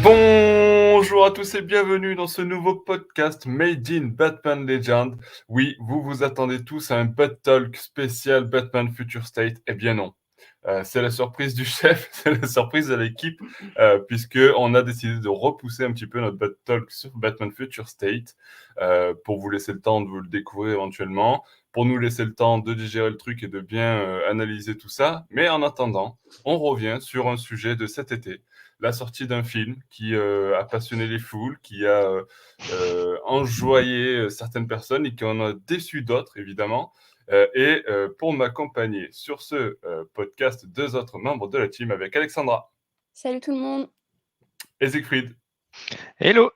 Bonjour à tous et bienvenue dans ce nouveau podcast Made in Batman Legend. Oui, vous vous attendez tous à un Bat Talk spécial Batman Future State. Eh bien non. C'est la surprise du chef, c'est la surprise de l'équipe, puisque on a décidé de repousser un petit peu notre Bat Talk sur Batman Future State, pour vous laisser le temps de vous le découvrir éventuellement, pour nous laisser le temps de digérer le truc et de bien analyser tout ça. Mais en attendant, on revient sur un sujet de cet été. La sortie d'un film qui a passionné les foules, qui a enjoyé certaines personnes et qui en a déçu d'autres, évidemment. Pour m'accompagner sur ce podcast, deux autres membres de la team avec Alexandra Salut tout le monde. et Siegfried. Hello.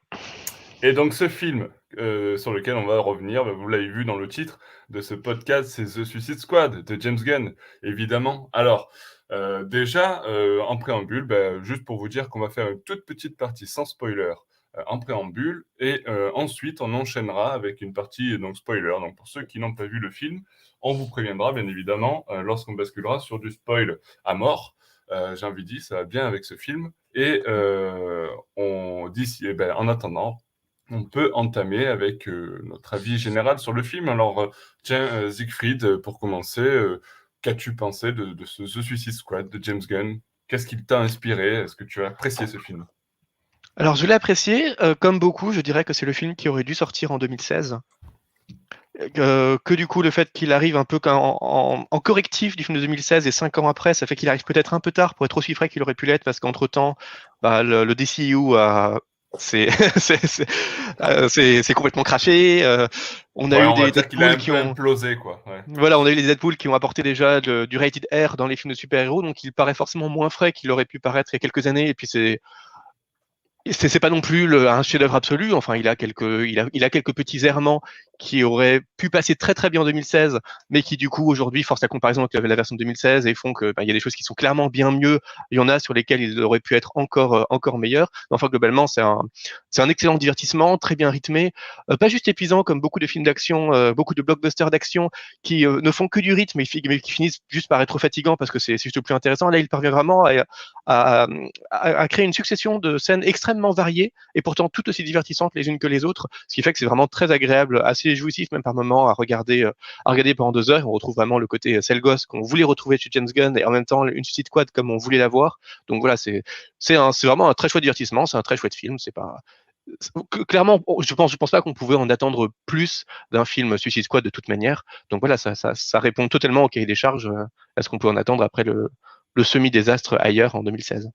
Et donc ce film sur lequel on va revenir, vous l'avez vu dans le titre de ce podcast, c'est The Suicide Squad de James Gunn, évidemment. Alors, déjà, en préambule, juste pour vous dire qu'on va faire une toute petite partie sans spoiler en préambule, et ensuite on enchaînera avec une partie donc spoiler. Donc pour ceux qui n'ont pas vu le film, on vous préviendra bien évidemment lorsqu'on basculera sur du spoil à mort. J'ai envie de dire, ça va bien avec ce film. Et en attendant, on peut entamer avec notre avis général sur le film. Alors, tiens, Siegfried, pour commencer, qu'as-tu pensé de ce The Suicide Squad de James Gunn? Qu'est-ce qui t'a inspiré? Est-ce que tu as apprécié ce film? Alors je l'ai apprécié, comme beaucoup, je dirais que c'est le film qui aurait dû sortir en 2016. Que du coup le fait qu'il arrive un peu en correctif du film de 2016 et 5 ans après, ça fait qu'il arrive peut-être un peu tard pour être aussi frais qu'il aurait pu l'être, parce qu'entre-temps, le DCU c'est complètement craché. On a eu On va des dire qu'il a Deadpool un qui peu ont implosé, quoi. Ouais. Voilà, on a eu les Deadpool qui ont apporté déjà du rated R dans les films de super-héros, donc il paraît forcément moins frais qu'il aurait pu paraître il y a quelques années. Et puis c'est pas non plus un chef-d'œuvre absolu. Enfin, il a quelques petits errements qui auraient pu passer très très bien en 2016, mais qui du coup aujourd'hui forcent la comparaison avec la version de 2016 et font que il y a des choses qui sont clairement bien mieux. Il y en a sur lesquelles il aurait pu être encore meilleur. Enfin, globalement, c'est un excellent divertissement, très bien rythmé, pas juste épuisant comme beaucoup de films d'action, beaucoup de blockbusters d'action qui ne font que du rythme, mais qui finissent juste par être fatigants parce que c'est juste plus intéressant. Là, il parvient vraiment à créer une succession de scènes extrêmement variées et pourtant tout aussi divertissantes les unes que les autres, ce qui fait que c'est vraiment très agréable, assez jouissif même par moments à regarder pendant 2 heures. On retrouve vraiment le côté sale gosse qu'on voulait retrouver chez James Gunn et en même temps une Suicide Squad comme on voulait la voir. Donc voilà, c'est vraiment un très chouette divertissement, c'est un très chouette film. C'est pas clairement, je pense pas qu'on pouvait en attendre plus d'un film Suicide Squad de toute manière. Donc voilà, ça répond totalement au cahier des charges à ce qu'on peut en attendre après le semi-désastre ailleurs en 2016.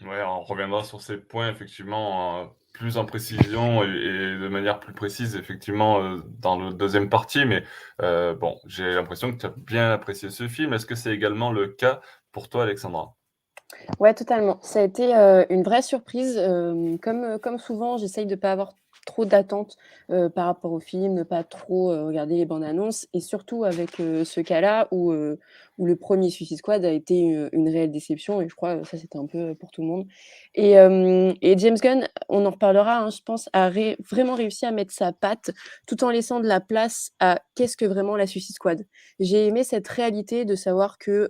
Ouais, on reviendra sur ces points effectivement plus en précision et de manière plus précise effectivement dans le deuxième partie. Mais bon, j'ai l'impression que tu as bien apprécié ce film. Est-ce que c'est également le cas pour toi, Alexandra? Ouais, totalement. Ça a été une vraie surprise. Comme souvent, j'essaye de ne pas avoir trop d'attentes par rapport au film, ne pas trop regarder les bandes annonces, et surtout avec ce cas-là où le premier Suicide Squad a été une réelle déception, et je crois que ça c'était un peu pour tout le monde. Et James Gunn, on en reparlera, hein, je pense, a vraiment réussi à mettre sa patte tout en laissant de la place à qu'est-ce que vraiment la Suicide Squad. J'ai aimé cette réalité de savoir que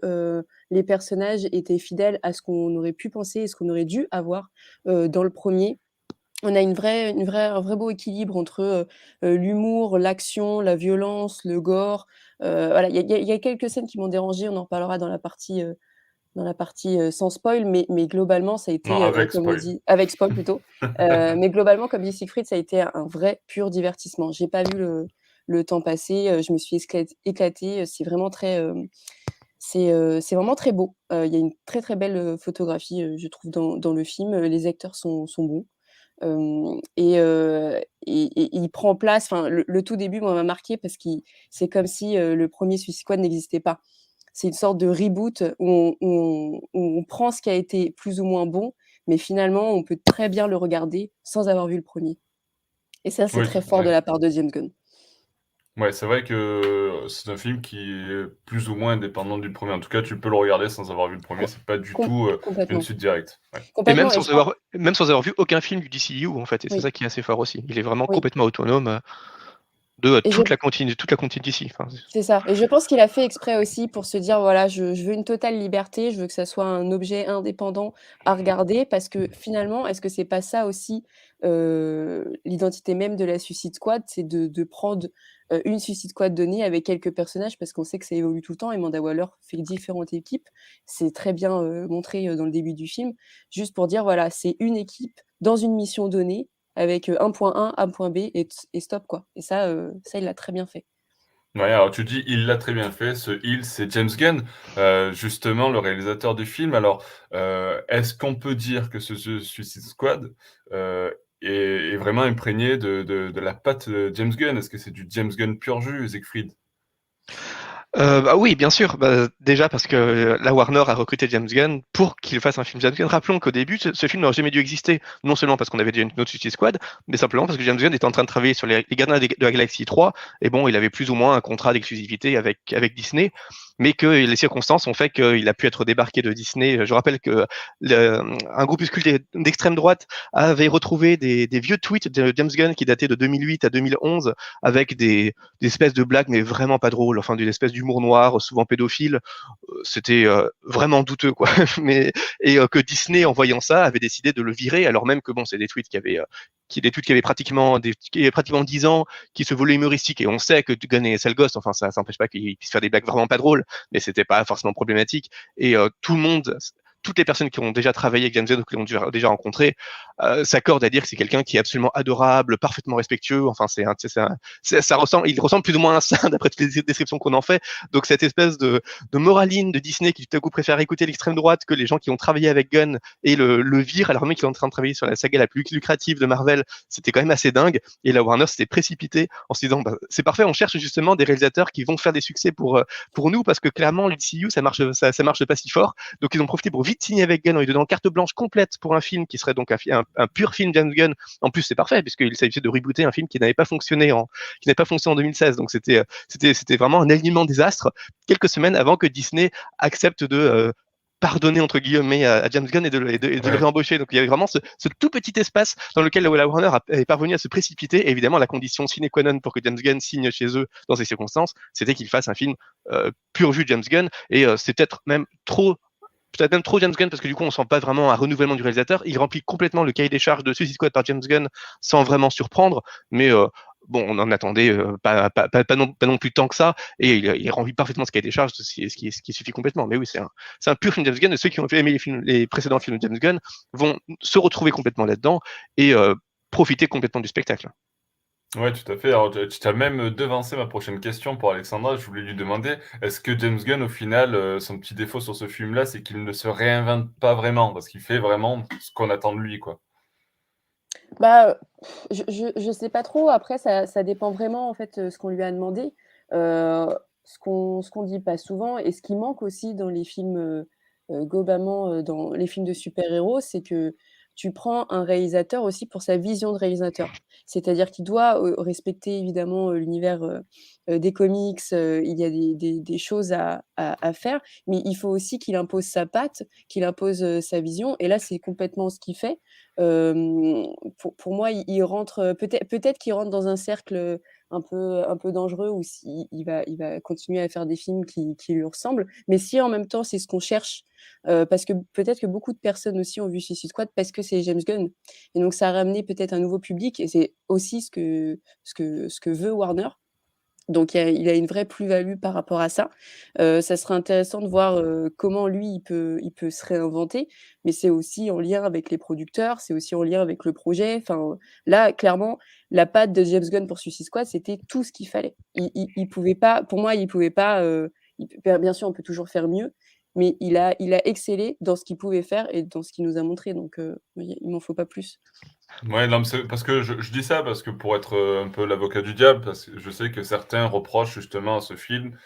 les personnages étaient fidèles à ce qu'on aurait pu penser et ce qu'on aurait dû avoir dans le premier. On a un vrai beau équilibre entre l'humour, l'action, la violence, le gore. Voilà, il y a quelques scènes qui m'ont dérangée, on en reparlera dans la partie sans spoil, mais globalement, ça a Non, été, avec comme on spoil. dit, avec spoil plutôt. Mais globalement, comme dit Siegfried, ça a été un vrai pur divertissement. J'ai pas vu le temps passer, je me suis éclatée. C'est vraiment c'est vraiment très beau. Il y a une très, très belle photographie, je trouve, dans le film. Les acteurs sont bons. Et il prend place, enfin, le tout début, moi, m'a marqué parce que c'est comme si le premier Suicide Squad n'existait pas. C'est une sorte de reboot où on prend ce qui a été plus ou moins bon, mais finalement, on peut très bien le regarder sans avoir vu le premier. Et ça, c'est Oui, très fort de ouais. la part de James Gunn. Ouais, c'est vrai que c'est un film qui est plus ou moins indépendant du premier. En tout cas, tu peux le regarder sans avoir vu le premier. Co- C'est pas du tout une Complètement. suite directe. Ouais. Et même Complètement. Et sans je pense, même sans avoir vu aucun film du DCU en fait, et c'est oui. ça qui est assez fort aussi. Il est vraiment Oui. complètement autonome. de Et toute la continuité d'ici. Enfin, c'est ça. Et je pense qu'il a fait exprès aussi pour se dire, voilà, je veux une totale liberté, je veux que ça soit un objet indépendant à regarder parce que finalement, est-ce que c'est pas ça aussi, l'identité même de la Suicide Squad? C'est de prendre, une Suicide Squad donnée avec quelques personnages parce qu'on sait que ça évolue tout le temps et Amanda Waller fait différentes équipes. C'est très bien, montré, dans le début du film. Juste pour dire, voilà, c'est une équipe dans une mission donnée avec, un point A, un point B et stop, quoi. Et ça, il l'a très bien fait. Ouais, alors tu dis: «Il l'a très bien fait». Ce «il», c'est James Gunn, justement le réalisateur du film. Alors, est-ce qu'on peut dire que ce Suicide Squad, est vraiment imprégné de la patte de James Gunn? Est-ce que c'est du James Gunn pur jus, Siegfried? Bah oui, bien sûr. Bah, déjà parce que la Warner a recruté James Gunn pour qu'il fasse un film James Gunn. Rappelons qu'au début, ce film n'aurait jamais dû exister. Non seulement parce qu'on avait déjà une autre Suicide Squad, mais simplement parce que James Gunn était en train de travailler sur les Gardiens de la Galaxie 3. Et bon, il avait plus ou moins un contrat d'exclusivité avec Disney. Mais que les circonstances ont fait qu'il a pu être débarqué de Disney. Je rappelle que un groupuscule d'extrême droite avait retrouvé des vieux tweets de James Gunn qui dataient de 2008 à 2011 avec des espèces de blagues, mais vraiment pas drôles, enfin d'une espèce d'humour noir, souvent pédophile. C'était vraiment douteux, quoi. Que Disney, en voyant ça, avait décidé de le virer, alors même que bon, c'est des tweets qui avaient pratiquement 10 ans, qui se voulaient humoristiques, et on sait que Gunn est sale gosse, enfin ça n'empêche pas qu'il puisse faire des blagues vraiment pas drôles, mais c'était pas forcément problématique. Et toutes les personnes qui ont déjà travaillé avec James Gunn ou qui l'ont déjà rencontré s'accordent à dire que c'est quelqu'un qui est absolument adorable, parfaitement respectueux. Enfin, il ressemble plus ou moins à ça d'après toutes les descriptions qu'on en fait. Donc cette espèce de moraline de Disney qui tout à coup préfère écouter l'extrême droite que les gens qui ont travaillé avec Gunn et le virent alors même qu'il est en train de travailler sur la saga la plus lucrative de Marvel, c'était quand même assez dingue. Et la Warner s'était précipité en se disant c'est parfait, on cherche justement des réalisateurs qui vont faire des succès pour nous, parce que clairement l'UCU ça marche pas si fort. Donc ils ont profité pour vite signer avec Gunn en lui donnant carte blanche complète pour un film qui serait donc un pur film James Gunn. En plus c'est parfait puisqu'il s'agissait de rebooter un film qui n'avait pas fonctionné en 2016. Donc c'était vraiment un alignement des astres quelques semaines avant que Disney accepte de pardonner entre guillemets à James Gunn et de le réembaucher. Donc il y avait vraiment ce tout petit espace dans lequel la Warner est parvenue à se précipiter. Et évidemment, la condition sine qua non pour que James Gunn signe chez eux dans ces circonstances, c'était qu'il fasse un film pur jus James Gunn. Et c'est peut-être même trop James Gunn, parce que du coup on sent pas vraiment un renouvellement du réalisateur. Il remplit complètement le cahier des charges de Suicide Squad par James Gunn sans vraiment surprendre, mais bon, on en attendait pas non plus tant que ça, et il remplit parfaitement ce cahier des charges, ce qui suffit complètement. Mais oui, c'est un pur film James Gunn, et ceux qui ont aimé les précédents films de James Gunn vont se retrouver complètement là-dedans et profiter complètement du spectacle. Ouais, tout à fait. Alors, tu as même devancé ma prochaine question pour Alexandra. Je voulais lui demander, est-ce que James Gunn, au final, son petit défaut sur ce film-là, c'est qu'il ne se réinvente pas vraiment, parce qu'il fait vraiment ce qu'on attend de lui, quoi? Bah, je sais pas trop. Après, ça dépend vraiment, en fait, ce qu'on lui a demandé. Ce qu'on dit pas souvent et ce qui manque aussi dans les films, globalement, dans les films de super-héros, c'est que tu prends un réalisateur aussi pour sa vision de réalisateur. C'est-à-dire qu'il doit, respecter évidemment, l'univers, des comics, il y a des choses à faire, mais il faut aussi qu'il impose sa patte, qu'il impose, sa vision et là, c'est complètement ce qu'il fait. Pour moi, il rentre, peut-être qu'il rentre dans un cercle, un peu dangereux où il va continuer à faire des films qui lui ressemblent. Mais si en même temps, c'est ce qu'on cherche, parce que peut-être que beaucoup de personnes aussi ont vu Suicide Squad parce que c'est James Gunn et donc ça a ramené peut-être un nouveau public et c'est aussi ce que veut Warner. Donc il a une vraie plus-value par rapport à ça. Ça serait intéressant de voir, comment lui il peut se réinventer, mais c'est aussi en lien avec les producteurs, c'est aussi en lien avec le projet. Enfin, là, clairement, la patte de James Gunn pour Suicide Squad, c'était tout ce qu'il fallait. Il pouvait pas pour moi, il pouvait pas, bien sûr, on peut toujours faire mieux, mais il a excellé dans ce qu'il pouvait faire et dans ce qu'il nous a montré, donc il m'en faut pas plus. Ouais, non, mais c'est parce que je dis ça parce que pour être, un peu l'avocat du diable, parce que je sais que certains reprochent justement à ce film,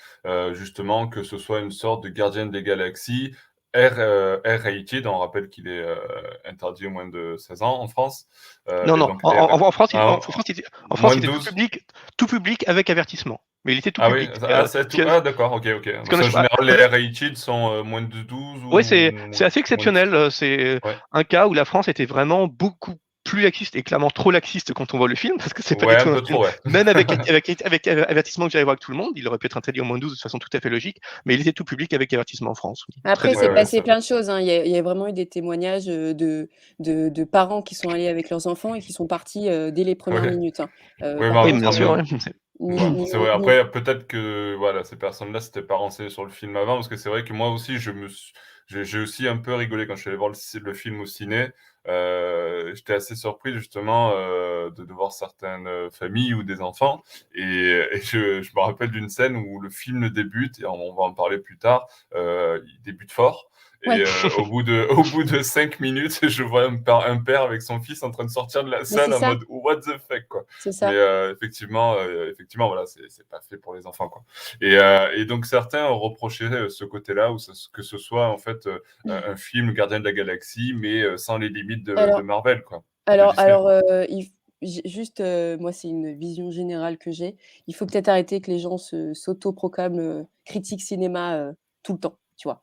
justement que ce soit une sorte de Gardien des Galaxies R-rated. On rappelle qu'il est, interdit aux moins de 16 ans en France, Non, et non, donc il est en France, en en France, moins il de était 12. tout public avec avertissement. Mais il était tout Ah oui? public. C'est tout, d'accord, OK, OK. Ce qu'on Parce a, qu'en général les R-rated sont, moins de 12 ouais, ou c'est assez moins de exceptionnel. C'est ouais. un cas où la France était vraiment beaucoup plus laxiste et clairement trop laxiste quand on voit le film, parce que c'est pas Ouais, du un tout un peu film, trop, ouais. même avec avertissement que j'allais voir avec tout le monde, il aurait pu être interdit en moins de 12 de façon tout à fait logique, mais il était tout public avec avertissement en France. Oui. Très Après, Ouais, c'est ouais, étonnant. passé c'est vrai. plein de choses, hein. Il y a vraiment eu des témoignages de parents qui sont allés avec leurs enfants et qui sont partis dès les premières Ouais. minutes, hein. Oui, mais Par en Oui, même bien contre, temps, sûr, ouais. c'est vrai. Après, peut-être que voilà, ces personnes-là s'étaient pas renseignées sur le film avant, parce que c'est vrai que moi aussi, j'ai aussi un peu rigolé quand je suis allé voir le film au ciné. J'étais assez surpris justement de voir certaines familles ou des enfants. Et je me rappelle d'une scène où le film débute, et on va en parler plus tard, il débute fort. Ouais. Et au bout de 5 minutes, je vois un père avec son fils en train de sortir de la Mais salle c'est en ça, mode what the fuck, quoi. c'est Mais ça. effectivement, voilà, c'est pas fait pour les enfants, quoi. Et donc certains ont reproché ce côté-là, que ce soit en fait un film Gardien de la Galaxie, mais sans les limites de Alors, Marvel, quoi, de alors, Disney. alors, il f juste, moi, c'est une vision générale que j'ai. Il faut peut-être arrêter que les gens s'autoproclament, critiques cinéma, tout le temps, tu vois?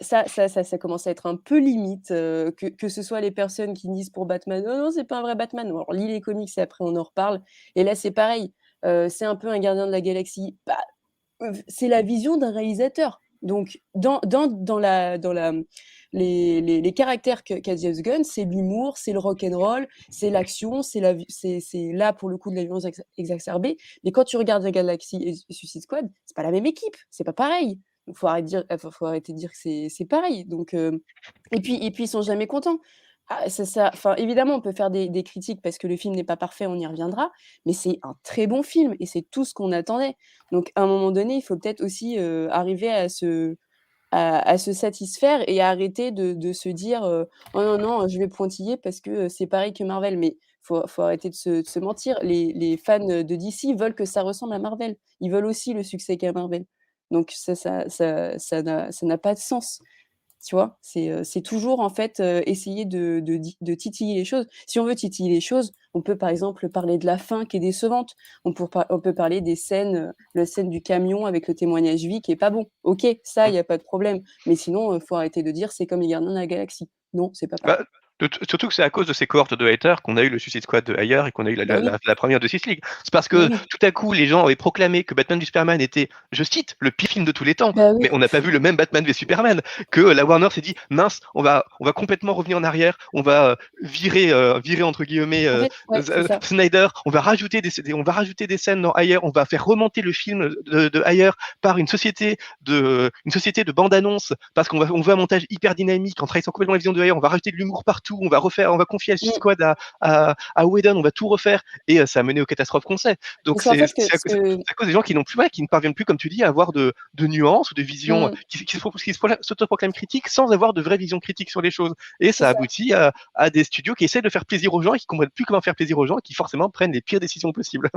Ça commence à être un peu limite, que ce soit les personnes qui disent pour Batman: «Non, non, c'est pas un vrai Batman». Bon, alors lis les comics et après on en reparle. Et là, c'est pareil, c'est un peu un gardien de la galaxie. Bah, c'est la vision d'un réalisateur. Donc les caractères qu'a James Gunn, c'est l'humour, c'est le rock and roll, c'est l'action, c'est là pour le coup de la violence exacerbée. Mais quand tu regardes The Galaxy et Suicide Squad, c'est pas la même équipe, c'est pas pareil. Donc faut arrêter de dire que c'est pareil. Donc et puis ils sont jamais contents. Ah, enfin évidemment on peut faire des critiques parce que le film n'est pas parfait, on y reviendra, mais c'est un très bon film et c'est tout ce qu'on attendait. Donc à un moment donné, il faut peut-être aussi, arriver à se satisfaire et à arrêter de se dire, «Oh non, non, je vais pointiller parce que, c'est pareil que Marvel». Mais faut arrêter de se mentir. Les fans, de DC veulent que ça ressemble à Marvel. Ils veulent aussi le succès qu'a Marvel. Donc ça n'a pas de sens. Tu vois? C'est toujours en fait, essayer de titiller les choses. Si on veut titiller les choses, on peut par exemple parler de la fin qui est décevante. On peut parler des scènes, la scène du camion avec le témoignage vie qui est pas bon. OK, ça, il y a pas de problème. Mais sinon, faut arrêter de dire: «C'est comme les Gardiens de la Galaxie». Non, c'est pas pareil. Bah, surtout que c'est à cause de ces cohortes de haters qu'on a eu le Suicide Squad de Ayer et qu'on a eu Bah oui, la première de Justice League. C'est parce bah que oui, tout à coup, les gens avaient proclamé que Batman v Superman était, je cite, le pire film de tous les temps, bah mais oui. on n'a pas vu le même Batman v Superman, que la Warner s'est dit, mince, on va complètement revenir en arrière, on va virer entre guillemets En fait, ouais, c'est ça. Snyder, on va rajouter des scènes dans Ayer, on va faire remonter le film de Ayer par une société de bande-annonce, parce on veut un montage hyper dynamique, en trahissant complètement la vision de Ayer, on va rajouter de l'humour partout, on va confier à Suicide Mmh. Squad à Whedon, on va tout refaire, et ça a mené aux catastrophes qu'on sait. Donc Parce qu'en fait, c'est à cause des gens qui n'ont plus, ouais, qui ne parviennent plus, comme tu dis, à avoir de nuances ou de visions, mmh, qui s'autoproclament critiques sans avoir de vraies visions critiques sur les choses. Et c'est ça ça. aboutit à des studios qui essaient de faire plaisir aux gens et qui comprennent plus comment faire plaisir aux gens et qui forcément prennent les pires décisions possibles.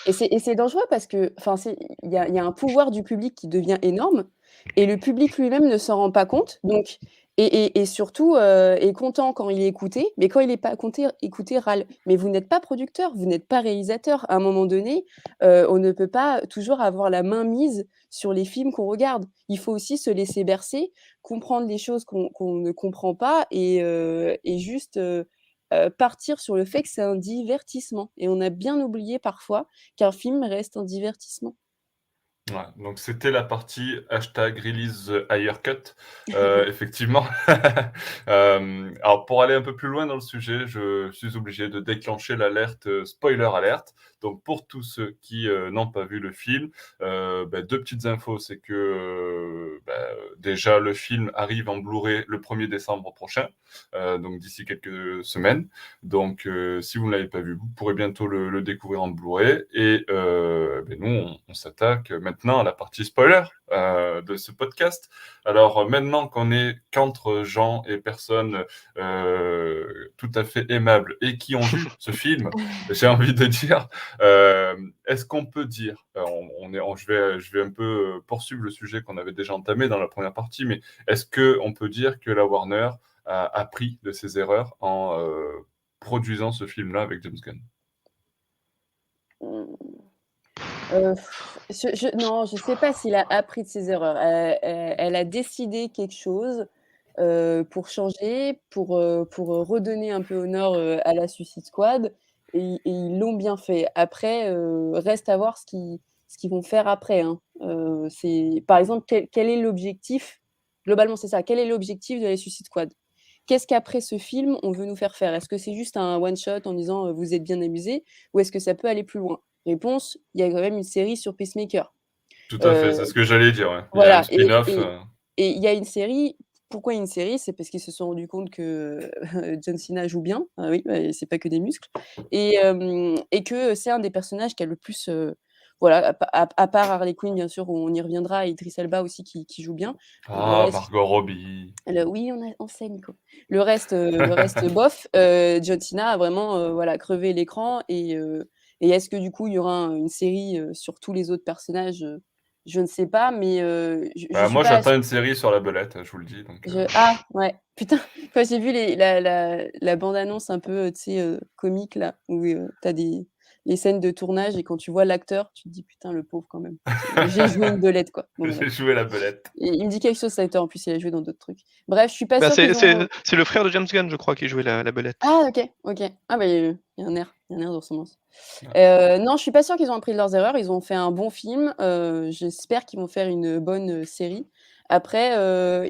Et c'est dangereux parce que, enfin, il y a un pouvoir du public qui devient énorme et le public lui-même ne s'en rend pas compte, donc et surtout, est content quand il est écouté, mais quand il est pas écouté, râle. Mais vous n'êtes pas producteur, vous n'êtes pas réalisateur. À un moment donné, on ne peut pas toujours avoir la main mise sur les films qu'on regarde. Il faut aussi se laisser bercer, comprendre les choses qu'on ne comprend pas et juste, partir sur le fait que c'est un divertissement et on a bien oublié parfois qu'un film reste un divertissement. Ouais, donc c'était la partie hashtag release the higher cut. Effectivement. Alors pour aller un peu plus loin dans le sujet, je suis obligé de déclencher l'alerte, spoiler alert. Donc pour tous ceux qui n'ont pas vu le film, deux petites infos, c'est que déjà le film arrive en Blu-ray le 1er décembre prochain, donc d'ici quelques semaines. Donc si vous ne l'avez pas vu, vous pourrez bientôt le découvrir en Blu-ray. Et nous, on s'attaque maintenant à la partie spoiler de ce podcast. Alors maintenant qu'on est qu'entre gens et personnes tout à fait aimables et qui ont vu ce film, j'ai envie de dire, est-ce qu'on peut dire, je vais un peu poursuivre le sujet qu'on avait déjà entamé dans la première partie, mais est-ce qu'on peut dire que la Warner a appris de ses erreurs en produisant ce film-là avec James Gunn? Mmh, non, je sais pas s'il a appris de ses erreurs. Elle a décidé quelque chose, pour changer, pour redonner un peu honneur à la Suicide Squad. Et ils l'ont bien fait. Après, reste à voir ce qu'ils vont faire après. Hein. Par exemple, quel est l'objectif? Globalement, c'est ça. Quel est l'objectif de la Suicide Squad? Qu'est-ce qu'après ce film, on veut nous faire faire? Est-ce que c'est juste un one-shot en disant vous êtes bien amusés? Ou est-ce que ça peut aller plus loin? Réponse, il y a quand même une série sur Peacemaker. Tout à fait, c'est ce que j'allais dire. Ouais. Il y a un Voilà. spin-off. Et il y a une série. Pourquoi une série? C'est parce qu'ils se sont rendus compte que John Cena joue bien. Ah oui, c'est pas que des muscles. Et que c'est un des personnages qui a le plus. Voilà, à part Harley Quinn, bien sûr, où on y reviendra, et Idris Elba aussi qui joue bien. Le Ah, reste, Margot Robbie. oui, on sait, Nico. Le reste, bof. John Cena a vraiment voilà, crevé l'écran. Et est-ce que du coup, il y aura une série sur tous les autres personnages? Je ne sais pas, mais je suis Moi, pas. j'attends une série sur la belette, je vous le dis. Donc, Ah, ouais. Putain, quand j'ai vu la bande-annonce un peu, tu sais, comique, là, où tu as les scènes de tournage, et quand tu vois l'acteur, tu te dis: «Putain, le pauvre, quand même». J'ai joué une belette, quoi. Bon, bref. j'ai joué la belette. Il me dit quelque chose, cet acteur, en plus, il a joué dans d'autres trucs. Bref, je suis pas Bah, sûre qu'ils ont. c'est le frère de James Gunn, je crois, qui jouait la belette. Ah, OK. Ah, bah, il y a un air de ressemblance. Ouais. Non, je suis pas sûre qu'ils ont appris de leurs erreurs. Ils ont fait un bon film. J'espère qu'ils vont faire une bonne série. Après,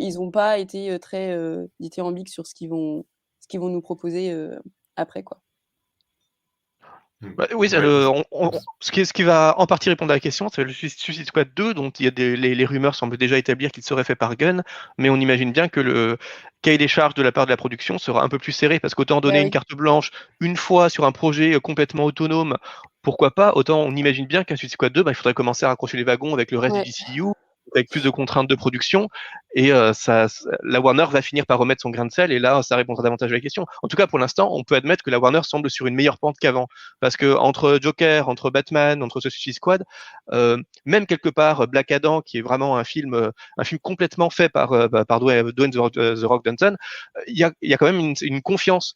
ils ont pas été très dithyrambiques sur ce qu'ils vont nous proposer après, quoi. Bah, oui, Ouais. ce qui va en partie répondre à la question, c'est le Suicide Squad 2, dont il y a les rumeurs semblent déjà établir qu'il serait fait par Gunn, mais on imagine bien que le cahier des charges de la part de la production sera un peu plus serré, parce qu'autant donner Bah une oui. carte blanche une fois sur un projet complètement autonome, pourquoi pas, autant on imagine bien qu'un Suicide Squad 2, bah, il faudrait commencer à raccrocher les wagons avec le reste du Ouais. DCU, avec plus de contraintes de production, et la Warner va finir par remettre son grain de sel, et là, ça répondra davantage à la question. En tout cas, pour l'instant, on peut admettre que la Warner semble sur une meilleure pente qu'avant. Parce que entre Joker, entre Batman, entre ce Suicide Squad, même quelque part Black Adam, qui est vraiment un film complètement fait par Dwayne The Rock Johnson, il y a quand même une confiance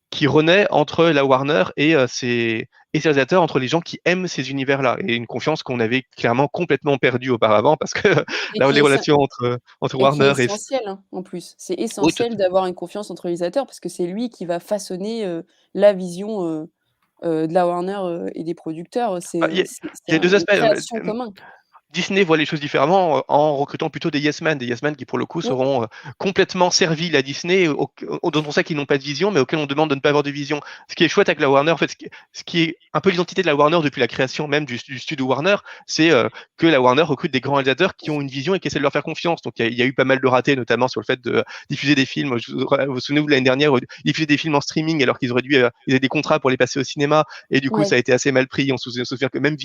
qui renaît entre la Warner et ses réalisateurs, entre les gens qui aiment ces univers-là, et une confiance qu'on avait clairement complètement perdue auparavant, parce que Et là, qui les est relations entre Et qui est Warner et... essentiel, hein, en plus. C'est Oui, essentiel d'avoir une confiance entre réalisateurs, parce que c'est lui qui va façonner la vision de la Warner et des producteurs. il y a, il y a deux Une aspects. création commune. Disney voit les choses différemment en recrutant plutôt des yes men, qui pour le coup Mm. seront complètement serviles à Disney, dont on sait qu'ils n'ont pas de vision, mais auxquels on demande de ne pas avoir de vision. Ce qui est chouette avec la Warner, en fait, ce qui est un peu l'identité de la Warner depuis la création même du studio Warner, c'est que la Warner recrute des grands réalisateurs qui ont une vision et qui essaient de leur faire confiance. Donc il y a eu pas mal de ratés, notamment sur le fait de diffuser des films. Vous souvenez-vous, l'année dernière, diffuser des films en streaming alors qu'ils auraient dû, ils avaient des contrats pour les passer au cinéma, et du coup ça Ouais. a été assez mal pris. On se souvient que même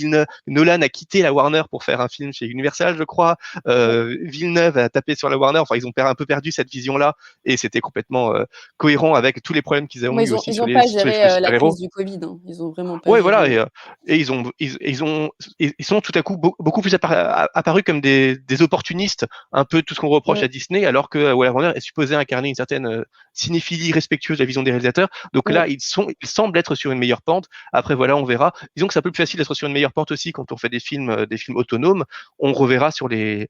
Nolan a quitté la Warner pour faire un film chez Universal, je crois. Villeneuve a tapé sur la Warner. Enfin, ils ont un peu perdu cette vision-là, et c'était complètement cohérent avec tous les problèmes qu'ils ont Moi, eu aussi ils sur ont pas sur les géré films de la crise super-héros. du Covid. Hein. Ils ont vraiment pas Ouais, géré. voilà, et ils sont tout à coup beaucoup plus apparus comme des opportunistes, un peu tout ce qu'on reproche Mm. à Disney, alors que Warner est supposé incarner une certaine cinéphilie respectueuse de la vision des réalisateurs. Donc Mm. là, ils semblent être sur une meilleure pente. Après, voilà, on verra. Disons que c'est un peu plus facile d'être sur une meilleure pente aussi quand on fait des films autonomes. On reverra sur les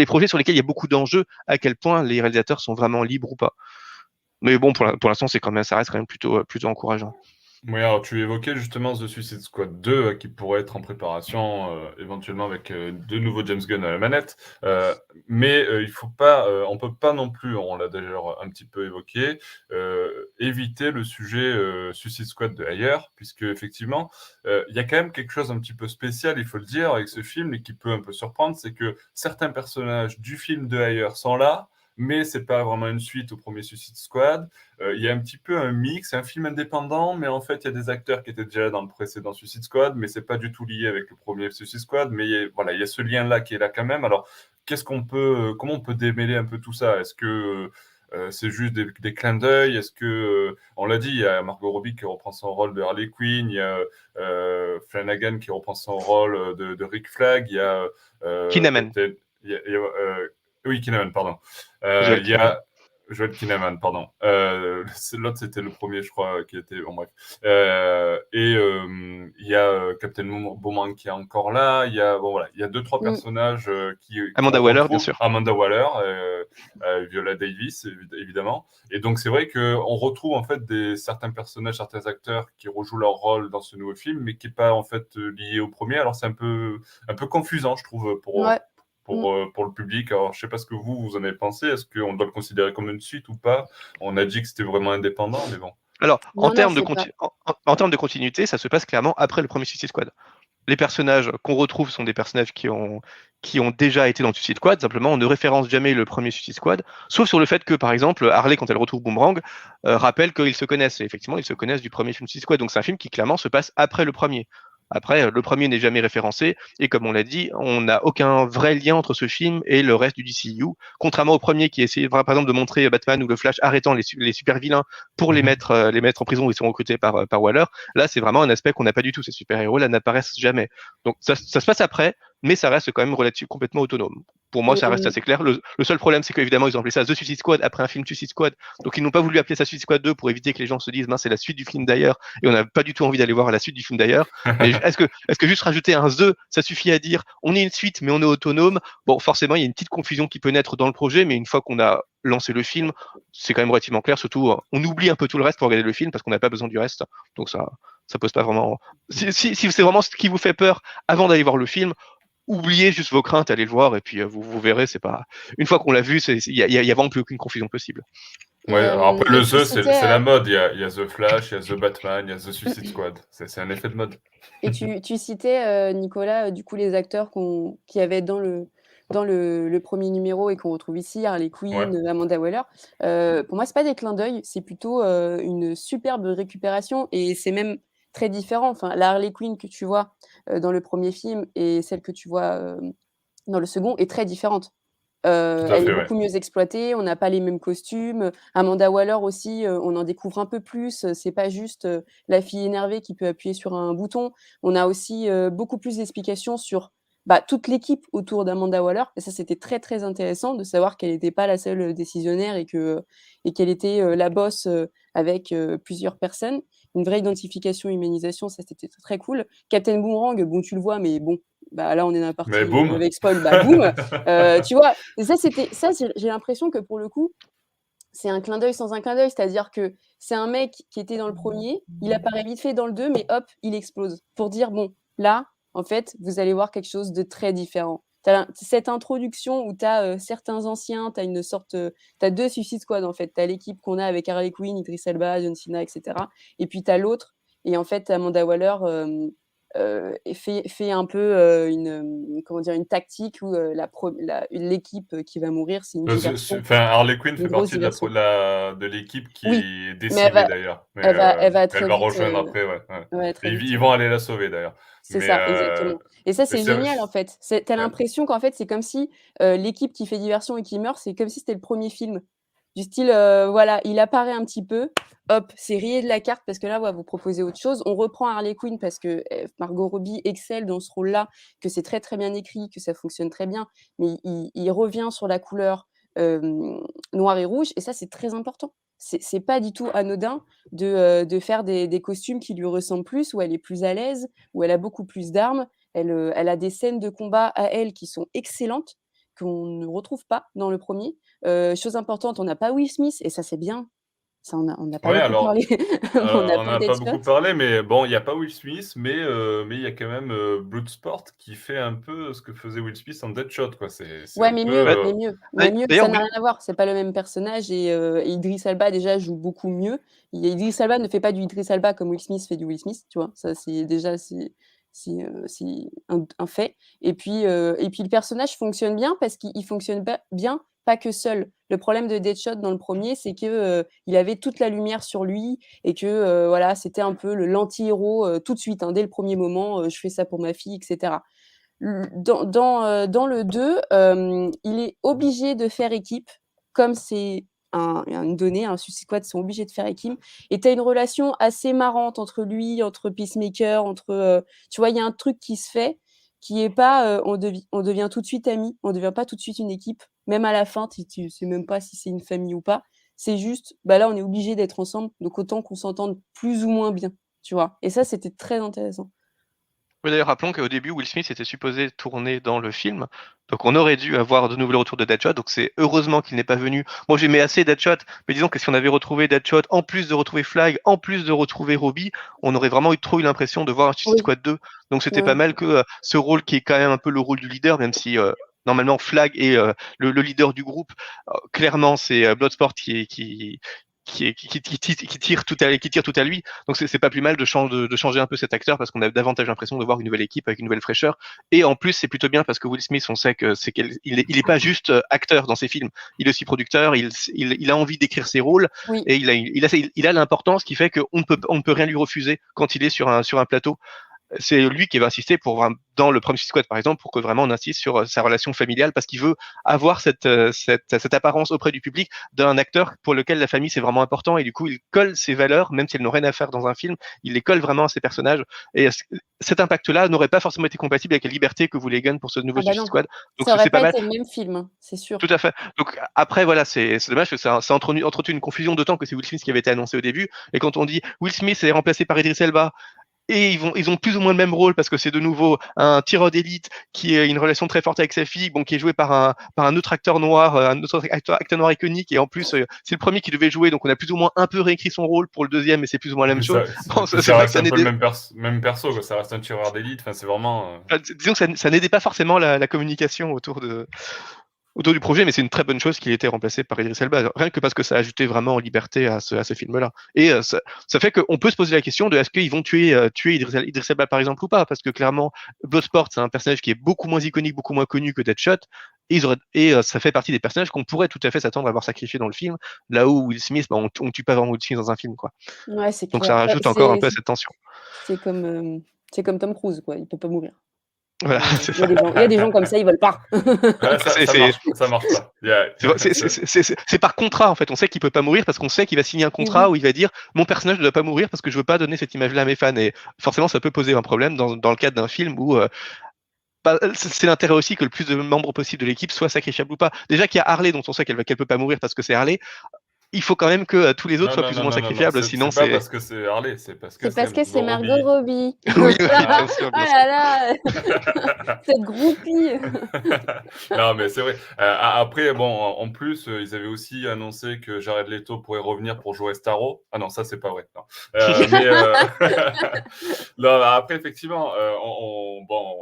projets sur lesquels il y a beaucoup d'enjeux, à quel point les réalisateurs sont vraiment libres ou pas. Mais bon, pour l'instant, ça reste quand même plutôt encourageant. Oui, alors tu évoquais justement The Suicide Squad 2 qui pourrait être en préparation éventuellement avec de nouveaux James Gunn à la manette. Mais il faut pas, on peut pas non plus, on l'a déjà un petit peu évoqué, éviter le sujet Suicide Squad de ailleurs, puisque effectivement, il y a quand même quelque chose un petit peu spécial, il faut le dire, avec ce film et qui peut un peu surprendre, c'est que certains personnages du film de ailleurs sont là, mais c'est pas vraiment une suite au premier Suicide Squad. Il y a un petit peu un mix, c'est un film indépendant, mais en fait, il y a des acteurs qui étaient déjà là dans le précédent Suicide Squad, mais c'est pas du tout lié avec le premier Suicide Squad, mais voilà, il y a ce lien-là qui est là quand même. Alors, comment on peut démêler un peu tout ça? Est-ce que c'est juste des clins d'œil? Est-ce que, on l'a dit, il y a Margot Robbie qui reprend son rôle de Harley Quinn, il y a Flanagan qui reprend son rôle de Rick Flag, il y a Kinnaman. oui, Kinnaman, pardon. Joel Il y a Kinnaman. Joel Kinnaman, pardon. L'autre, c'était le premier, je crois, qui était... Bon, bref. Il y a Captain Boomerang qui est encore là. Il y a, bon, voilà, il y a 2-3 personnages Amanda qu'on Waller, retrouve. bien sûr. Amanda Waller, Viola Davis, évidemment. Et donc, c'est vrai qu'on retrouve, en fait, certains personnages, certains acteurs qui rejouent leur rôle dans ce nouveau film, mais qui n'est pas, en fait, lié au premier. Alors, c'est un peu confusant, je trouve, pour le public. Alors, je ne sais pas ce que vous en avez pensé. Est-ce qu'on doit le considérer comme une suite ou pas? On a dit que c'était vraiment indépendant, mais bon. Alors, en Non, termes c'est de continuité, ça se passe clairement après le premier Suicide Squad. Les personnages qu'on retrouve sont des personnages qui ont déjà été dans le Suicide Squad. Simplement, on ne référence jamais le premier Suicide Squad, sauf sur le fait que, par exemple, Harley, quand elle retrouve Boomerang, rappelle qu'ils se connaissent. Et effectivement, ils se connaissent du premier film Suicide Squad. Donc, c'est un film qui, clairement, se passe après le premier. Après, le premier n'est jamais référencé, et comme on l'a dit, on n'a aucun vrai lien entre ce film et le reste du DCU, contrairement au premier qui essayait, par exemple, de montrer Batman ou le Flash arrêtant les super vilains pour les mettre en prison où ils sont recrutés par Waller. Là, c'est vraiment un aspect qu'on n'a pas du tout. Ces super-héros là n'apparaissent jamais. Donc ça se passe après, mais ça reste quand même complètement autonome. Pour moi, ça reste assez clair. Le seul problème, c'est qu'évidemment, ils ont appelé ça The Suicide Squad après un film Suicide Squad. Donc, ils n'ont pas voulu appeler ça Suicide Squad 2 pour éviter que les gens se disent, c'est la suite du film d'ailleurs. Et on n'a pas du tout envie d'aller voir la suite du film d'ailleurs. Mais est-ce que juste rajouter un The, ça suffit à dire, on est une suite, mais on est autonome? Bon, forcément, il y a une petite confusion qui peut naître dans le projet, mais une fois qu'on a lancé le film, c'est quand même relativement clair. Surtout, on oublie un peu tout le reste pour regarder le film parce qu'on n'a pas besoin du reste. Donc, ça pose pas vraiment. Si c'est vraiment ce qui vous fait peur avant d'aller voir le film, oubliez juste vos craintes, allez le voir et puis vous verrez, c'est pas. Une fois qu'on l'a vu, il y a vraiment plus aucune confusion possible. Ouais, après le The, c'est la mode. Il y a The Flash, il y a The Batman, il y a The Suicide Squad. C'est un effet de mode. Et tu citais, Nicolas, du coup, les acteurs qui avaient dans le premier numéro et qu'on retrouve ici, Harley Quinn, Amanda Waller. Pour moi, c'est pas des clins d'œil, c'est plutôt une superbe récupération et c'est même très différent. Enfin, la Harley Quinn que tu vois dans le premier film et celle que tu vois dans le second est très différente. Elle est beaucoup mieux exploitée, on n'a pas les mêmes costumes. Amanda Waller aussi, on en découvre un peu plus. C'est pas juste la fille énervée qui peut appuyer sur un bouton. On a aussi beaucoup plus d'explications sur toute l'équipe autour d'Amanda Waller. Et ça, c'était très, très intéressant de savoir qu'elle n'était pas la seule décisionnaire et qu'elle était la boss avec plusieurs personnes. Une vraie identification, humanisation, ça, c'était très cool. Captain Boomerang, bon, tu le vois, mais bon, là, on est dans la partie avec spoil, boum. Tu vois, et ça, j'ai l'impression que pour le coup, c'est un clin d'œil sans un clin d'œil, c'est-à-dire que c'est un mec qui était dans le premier, il apparaît vite fait dans le 2, mais hop, il explose. Pour dire, bon, là, en fait, vous allez voir quelque chose de très différent. T'as cette introduction où tu as certains anciens, tu as une sorte. Tu as 2 Suicide Squad, en fait. Tu as l'équipe qu'on a avec Harley Quinn, Idris Elba, John Cena, etc. Et puis tu as l'autre. Et en fait, Amanda Waller fait un peu une tactique où l'équipe qui va mourir, c'est une diversion. Harley Quinn fait partie de l'équipe qui est décimée d'ailleurs. Elle va très vite. rejoindre après, ouais. Ils vont aller la sauver d'ailleurs. C'est ça, exactement. Et ça, c'est génial en fait. T'as l'impression qu'en fait, c'est comme si l'équipe qui fait diversion et qui meurt, c'est comme si c'était le premier film. Du style, voilà, il apparaît un petit peu, hop, c'est rayé de la carte parce que là, vous proposez autre chose. On reprend Harley Quinn parce que Margot Robbie excelle dans ce rôle-là, que c'est très très bien écrit, que ça fonctionne très bien, mais il revient sur la couleur noir et rouge, et ça, c'est très important. C'est pas du tout anodin de faire des costumes qui lui ressemblent plus, où elle est plus à l'aise, où elle a beaucoup plus d'armes. Elle a des scènes de combat à elle qui sont excellentes, qu'on ne retrouve pas dans le premier. Chose importante, on n'a pas Will Smith, et ça, c'est bien. Ça, on n'a pas beaucoup parlé. On n'a pas beaucoup parlé, mais bon, il n'y a pas Will Smith, mais il y a quand même Bloodsport qui fait un peu ce que faisait Will Smith en Deadshot, quoi. Mais mieux. Ça n'a rien à voir. C'est pas le même personnage et Idris Elba déjà joue beaucoup mieux. Idris Elba ne fait pas du Idris Elba comme Will Smith fait du Will Smith, tu vois. Ça, c'est déjà un fait. Et puis le personnage fonctionne bien parce qu'il fonctionne bien, pas que seul. Le problème de Deadshot dans le premier, c'est que il avait toute la lumière sur lui et que voilà, c'était un peu l'anti-héros tout de suite, dès le premier moment. Je fais ça pour ma fille, etc. Dans le 2, il est obligé de faire équipe, comme c'est une donnée, un Suicide Squad sont obligés de faire équipe, et tu as une relation assez marrante entre lui, entre Peacemaker, tu vois, il y a un truc qui se fait, qui est pas, on devient tout de suite amis, on devient pas tout de suite une équipe, même à la fin, tu sais même pas si c'est une famille ou pas, c'est juste, bah là, on est obligé d'être ensemble, donc autant qu'on s'entende plus ou moins bien, tu vois? Et ça, c'était très intéressant. Oui, d'ailleurs, rappelons qu'au début, Will Smith était supposé tourner dans le film, donc on aurait dû avoir de nouveau le retour de Deadshot, donc c'est heureusement qu'il n'est pas venu. Moi, j'aimais assez Deadshot, mais disons que si on avait retrouvé Deadshot, en plus de retrouver Flag, en plus de retrouver Robbie, on aurait vraiment trop eu l'impression de voir un Suicide Oui, Squad 2. Donc c'était pas ouais. mal que ce rôle qui est quand même un peu le rôle du leader, même si normalement Flag est le leader du groupe, clairement c'est Bloodsport qui tire tout à lui. Donc c'est pas plus mal de changer un peu cet acteur parce qu'on a davantage l'impression de voir une nouvelle équipe avec une nouvelle fraîcheur. Et en plus, c'est plutôt bien parce que Will Smith, on sait que il est pas juste acteur dans ses films. Il est aussi producteur. Il a envie d'écrire ses rôles Oui. et il a l'importance qui fait qu'on ne peut rien lui refuser quand il est sur un plateau. C'est lui qui va insister dans le premier Squad par exemple, pour que vraiment on insiste sur sa relation familiale parce qu'il veut avoir cette apparence auprès du public d'un acteur pour lequel la famille c'est vraiment important et du coup il colle ses valeurs, même si elles n'ont rien à faire dans un film, il les colle vraiment à ses personnages et cet impact-là n'aurait pas forcément été compatible avec la liberté que voulait Gunn pour ce nouveau Ah bah Suicide non, Squad. Donc ça aurait c'est pas pas mal. été le même film, hein, c'est sûr. Tout à fait. Donc après voilà, c'est dommage que ça a entretenu une confusion d'autant que c'est Will Smith qui avait été annoncé au début et quand on dit Will Smith est remplacé par Idris Elba et ils ont plus ou moins le même rôle parce que c'est de nouveau un tireur d'élite qui a une relation très forte avec sa fille, bon, qui est joué par un autre acteur noir, un autre acteur noir iconique, et en plus, c'est le premier qui devait jouer, donc on a plus ou moins un peu réécrit son rôle pour le deuxième, mais c'est plus ou moins la même chose. Bon, Puis c'est ça vrai que reste ça un peu n'aidait, le même perso, quoi. Ça reste un tireur d'élite. Enfin, c'est vraiment. disons que ça n'aidait pas forcément la communication autour du projet, mais c'est une très bonne chose qu'il ait été remplacé par Idris Elba, rien que parce que ça a ajouté vraiment en liberté à ce film-là. Et ça fait qu'on peut se poser la question de est-ce qu'ils vont tuer Idris Elba par exemple ou pas, parce que clairement, Bloodsport, c'est un personnage qui est beaucoup moins iconique, beaucoup moins connu que Deadshot, et ça fait partie des personnages qu'on pourrait tout à fait s'attendre à voir sacrifiés dans le film, là où Will Smith, bah, on tue pas vraiment Will Smith dans un film, quoi. Ouais, c'est Donc clair. ça rajoute encore un peu à cette tension. C'est comme Tom Cruise, quoi, il peut pas mourir. Voilà, c'est Il y a ça. il y a des gens comme ça, ils veulent pas. Ouais, ça marche pas. C'est par contrat en fait. On sait qu'il peut pas mourir parce qu'on sait qu'il va signer un contrat Oui. où il va dire mon personnage ne doit pas mourir parce que je veux pas donner cette image-là à mes fans. Et forcément, ça peut poser un problème dans le cadre d'un film où c'est l'intérêt aussi que le plus de membres possible de l'équipe soient sacrifiables ou pas. Déjà qu'il y a Harley dont on sait qu'elle peut pas mourir parce que c'est Harley. Il faut quand même que tous les autres Non, soient non, plus ou non, moins non, non, non. sacrifiables, sinon C'est pas c'est. parce que c'est Harley, c'est parce que C'est parce que c'est Margot Margot Robbie. Robbie. Oui, oui, Voilà. bien sûr, Oh bien sûr. là là, cette groupie. Non, mais c'est vrai. Après, bon, en plus, ils avaient aussi annoncé que Jared Leto pourrait revenir pour jouer Starro. Ah non, ça, c'est pas vrai. Non. Non, après, effectivement, bon,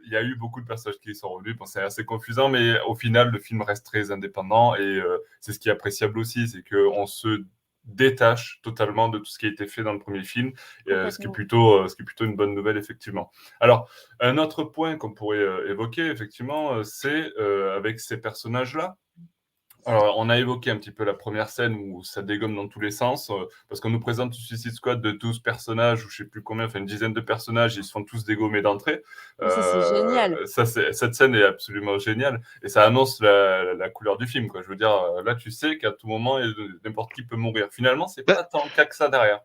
il y a eu beaucoup de personnages qui sont revenus. Bon, c'est assez confusant, mais au final, le film reste très indépendant et c'est ce qui est appréciable aussi, c'est qu'on se détache totalement de tout ce qui a été fait dans le premier film, ce qui est plutôt une bonne nouvelle, effectivement. Alors, un autre point qu'on pourrait évoquer, effectivement, c'est avec ces personnages-là. Alors, on a évoqué un petit peu la première scène où ça dégomme dans tous les sens, parce qu'on nous présente une Suicide Squad de 12 personnages, ou je sais plus combien, enfin une dizaine de personnages, ils se font tous dégommer d'entrée. Ça, c'est génial. Cette scène est absolument géniale, et ça annonce la couleur du film, quoi. Je veux dire, là, tu sais qu'à tout moment, n'importe qui peut mourir. Finalement, c'est pas tant cas que ça derrière.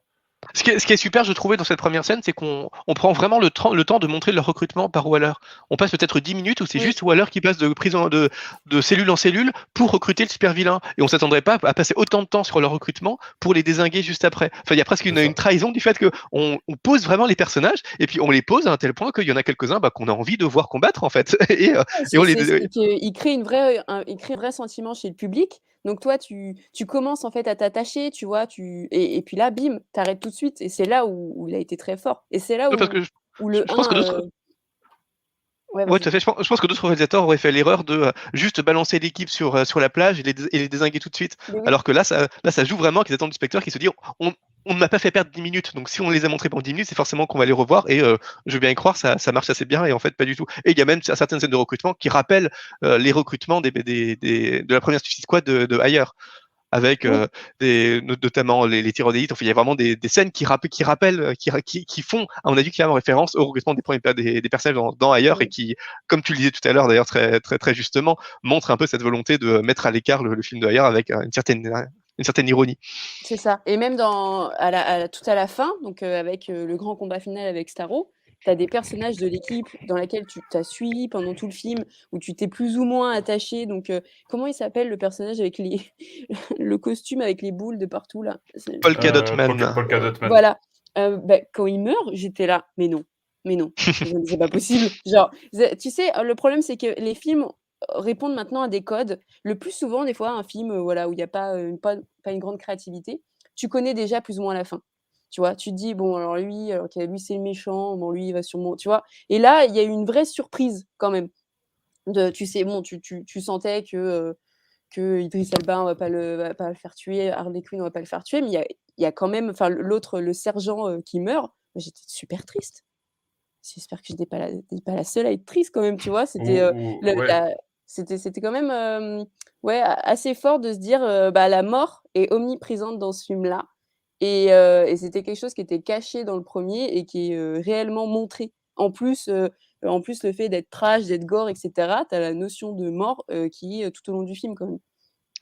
Ce qui est super, je trouvais, dans cette première scène, c'est qu'on prend vraiment le temps de montrer leur recrutement par Waller. On passe peut-être 10 minutes où c'est juste Waller qui passe de cellule en cellule pour recruter le super vilain. Et on s'attendrait pas à passer autant de temps sur leur recrutement pour les dézinguer juste après. Enfin, il y a presque une trahison du fait qu'on pose vraiment les personnages et puis on les pose à un tel point qu'il y en a quelques-uns qu'on a envie de voir combattre, en fait. Il crée un vrai sentiment chez le public. Donc toi, tu commences en fait à t'attacher, tu vois, et puis là, bim, t'arrêtes tout de suite. Et c'est là où il a été très fort. Et c'est là où, le je pense que 1... Ouais, tout à fait. Je pense que d'autres réalisateurs auraient fait l'erreur de juste balancer l'équipe sur la plage et les dézinguer tout de suite. Oui. Alors que là, ça joue vraiment qu'ils attendent du spectateur qui se dit on ne m'a pas fait perdre 10 minutes, donc si on les a montrés pendant 10 minutes, c'est forcément qu'on va les revoir et je veux bien y croire, ça marche assez bien et en fait pas du tout. Et il y a même certaines scènes de recrutement qui rappellent les recrutements de la première Suicide Squad de ailleurs. Avec notamment les tireurs d'élite. Enfin, il y a vraiment des scènes qui font, à mon avis, clairement référence au recrutement des personnages dans ailleurs et qui, comme tu le disais tout à l'heure, d'ailleurs très très très justement, montrent un peu cette volonté de mettre à l'écart le film de ailleurs avec une certaine ironie. C'est ça. Et même tout à la fin, donc avec le grand combat final avec Starro, as des personnages de l'équipe dans laquelle tu t'as suivi pendant tout le film, où tu t'es plus ou moins attaché. Donc, comment il s'appelle le personnage avec le costume avec les boules de partout là? Polka Dot Man. Polka Dot Man. Voilà. Quand il meurt, j'étais là, mais non, mais non, c'est pas possible. Genre, tu sais, le problème, c'est que les films répondent maintenant à des codes. Le plus souvent, des fois, un film voilà, où il n'y a pas une grande créativité, tu connais déjà plus ou moins la fin. Tu vois, tu te dis, bon, alors lui, lui c'est le méchant, bon, lui, il va sûrement. Tu vois, et là, il y a eu une vraie surprise quand même. Tu sais, bon, tu sentais que Idriss Elba, va pas le faire tuer, Harley Quinn, on va pas le faire tuer, mais il y a quand même, enfin, l'autre, le sergent qui meurt, j'étais super triste. J'espère que je n'étais pas la seule à être triste quand même, tu vois. Ouais. C'était quand même ouais, assez fort de se dire la mort est omniprésente dans ce film-là. Et c'était quelque chose qui était caché dans le premier et qui est réellement montré. En plus, le fait d'être trash, d'être gore, etc., tu as la notion de mort qui est tout au long du film quand même.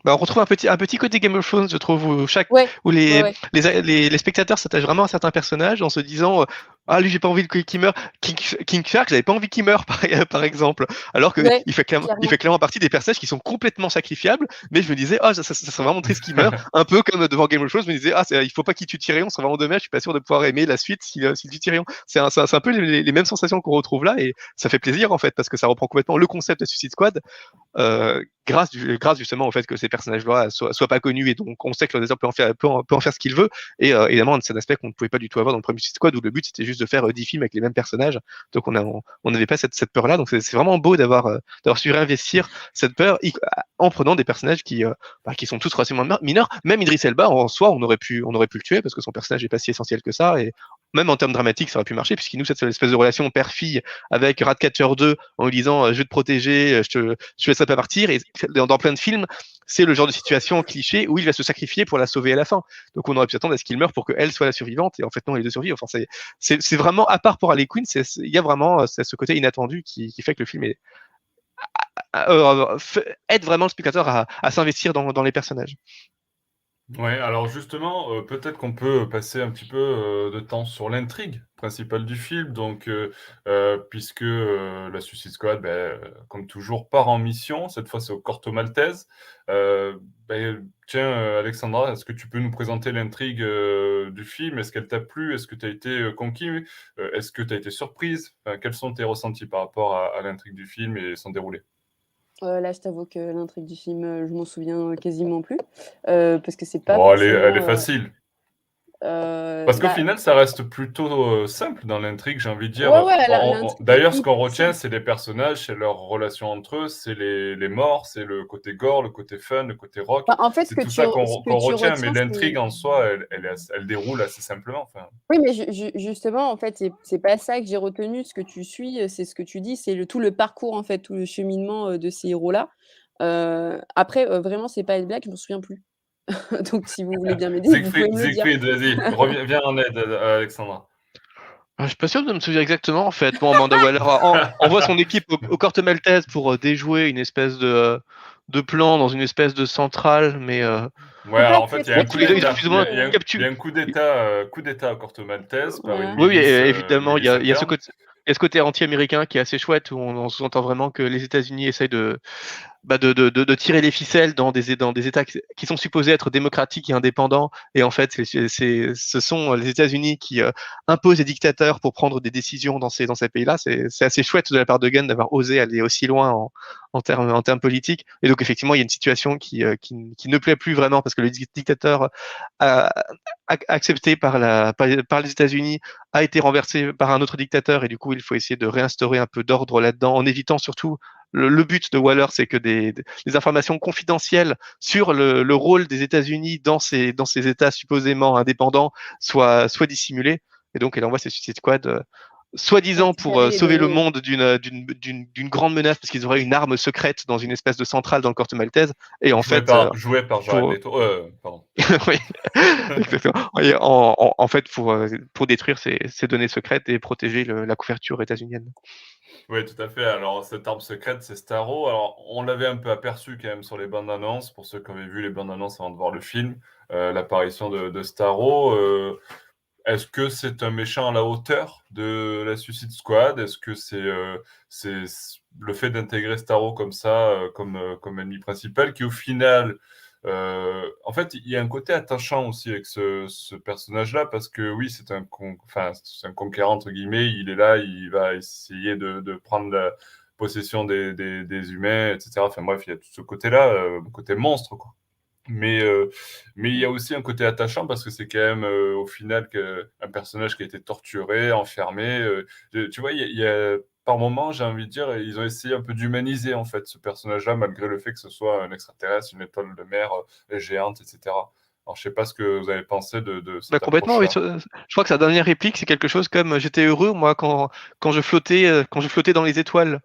Bah, on retrouve un petit côté Game of Thrones, je trouve, Ouais, où ouais. les spectateurs s'attachent vraiment à certains personnages en se disant ah, lui, j'ai pas envie qu'il meure. King Shark, j'avais pas envie qu'il meure, par exemple. Alors qu'il Ouais, il fait clairement partie des personnages qui sont complètement sacrifiables, mais je me disais, oh, ça serait vraiment triste qu'il meure. Un peu comme devant Game of Thrones, je me disais, ah, il faut pas qu'il tue Tyrion, c'est vraiment dommage, je suis pas sûr de pouvoir aimer la suite s'il tue Tyrion. C'est un peu les mêmes sensations qu'on retrouve là, et ça fait plaisir, en fait, parce que ça reprend complètement le concept de Suicide Squad, grâce justement au fait que ces personnages-là soient pas connus, et donc on sait que le réalisateur peut en faire ce qu'il veut. Et évidemment, c'est un aspect qu'on ne pouvait pas du tout avoir dans le premier Suicide Squad, où le but c'était juste de faire 10 films avec les mêmes personnages. Donc on n'avait pas cette peur-là. Donc c'est vraiment beau d'avoir su réinvestir cette peur en prenant des personnages qui sont tous relativement mineurs. Même Idris Elba, en soi, on aurait pu le tuer parce que son personnage n'est pas si essentiel que ça. Et même en termes dramatiques, ça aurait pu marcher, puisqu'il nous cette espèce de relation père-fille avec Ratcatcher 2 en lui disant je vais te protéger, je laisserai pas partir. Et dans plein de films, c'est le genre de situation cliché où il va se sacrifier pour la sauver à la fin. Donc on aurait pu s'attendre à ce qu'il meure pour qu'elle soit la survivante, et en fait non, les deux survivent. Enfin, c'est vraiment, à part pour Harley Quinn, il y a vraiment ce côté inattendu qui fait que le film aide vraiment le spectateur à s'investir dans les personnages. Ouais, alors justement, peut-être qu'on peut passer un petit peu de temps sur l'intrigue principale du film. Donc, puisque la Suicide Squad, comme toujours, part en mission. Cette fois, c'est au Corto Maltese. Tiens, Alexandra, est-ce que tu peux nous présenter l'intrigue du film? Est-ce qu'elle t'a plu? Est-ce que tu as été conquis? Est-ce que tu as été surprise? Enfin, quels sont tes ressentis par rapport à l'intrigue du film et son déroulé? Là, je t'avoue que l'intrigue du film, je m'en souviens quasiment plus, parce que c'est pas Bon, elle est forcément, facile. Parce qu'au bah, final, ça reste plutôt simple dans l'intrigue, j'ai envie de dire. ouais, l'intrigue est D'ailleurs, ce qu'on hyper retient, simple. c'est les personnages, c'est leurs relations entre eux, c'est les morts, c'est le côté gore, le côté fun, le côté rock. Bah, en fait, C'est tout ça ce qu'on que tu retient, mais retiens, l'intrigue c'est en soi, elle déroule assez simplement. Enfin, oui, mais justement, en fait, c'est pas ça que j'ai retenu. Ce que tu suis, c'est ce que tu dis, c'est tout le parcours, en fait, tout le cheminement, de ces héros-là. Après, vraiment, c'est pas une blague, je m'en souviens plus. Donc si vous voulez bien m'aider, vous pouvez me le dire. Siegfried, vas-y, reviens, viens en aide à Alexandra. Je suis pas sûr de me souvenir exactement, en fait. Bon, Amanda Waller envoie son équipe au Corto Maltese pour déjouer une espèce de plan dans une espèce de centrale, mais Ouais, C'est pas alors en fait, très il y a un coup ils ont d'État. plus ou Il y moins a, il y a un, il y capturé. a un coup d'État à Corto Maltese par une voilà. Oui, milice, évidemment, il y a ce interne. côté. Il y a ce côté anti-américain qui est assez chouette, où on sous-entend vraiment que les États-Unis essayent de tirer les ficelles dans des États qui sont supposés être démocratiques et indépendants. Et en fait, ce sont les États-Unis qui imposent des dictateurs pour prendre des décisions dans ces pays-là. C'est assez chouette de la part de Gunn d'avoir osé aller aussi loin en termes politiques. Et donc, effectivement, il y a une situation qui ne plaît plus vraiment, parce que le dictateur accepté par les États-Unis a été renversé par un autre dictateur, et du coup, il faut essayer de réinstaurer un peu d'ordre là-dedans, en évitant surtout le but de Waller, c'est que des informations confidentielles sur le rôle des États-Unis dans ces États supposément indépendants soient dissimulées. Et donc, elle envoie ses Suicide Squad, soi-disant pour Récupérer les sauver le données. monde d'une grande menace, parce qu'ils auraient une arme secrète dans une espèce de centrale dans le Corto Maltese. Et en fait, Joué par Jared pour Leto. Pardon. oui, exactement. Et en fait, pour détruire ces données secrètes et protéger la couverture états-unienne. Oui, tout à fait. Alors, cette arme secrète, c'est Starro. Alors, on l'avait un peu aperçu quand même sur les bandes annonces, pour ceux qui avaient vu les bandes annonces avant de voir le film, l'apparition de Starro. est-ce que c'est un méchant à la hauteur de la Suicide Squad? Est-ce que c'est le fait d'intégrer Starro comme ça, comme ennemi principal qui au final, en fait, il y a un côté attachant aussi avec ce personnage-là parce que oui, c'est un conquérant entre guillemets. Il est là, il va essayer de prendre la possession des humains, etc. Enfin bref, il y a tout ce côté-là, côté monstre, quoi. Mais il y a aussi un côté attachant parce que c'est quand même au final un personnage qui a été torturé, enfermé. Tu vois, il y a par moment, j'ai envie de dire, ils ont essayé un peu d'humaniser en fait ce personnage-là, malgré le fait que ce soit un extraterrestre, une étoile de mer géante, etc. Alors, je sais pas ce que vous avez pensé de Bah, cette complètement, oui. approche-là. Je crois que sa dernière réplique, c'est quelque chose comme j'étais heureux, moi, quand je flottais dans les étoiles.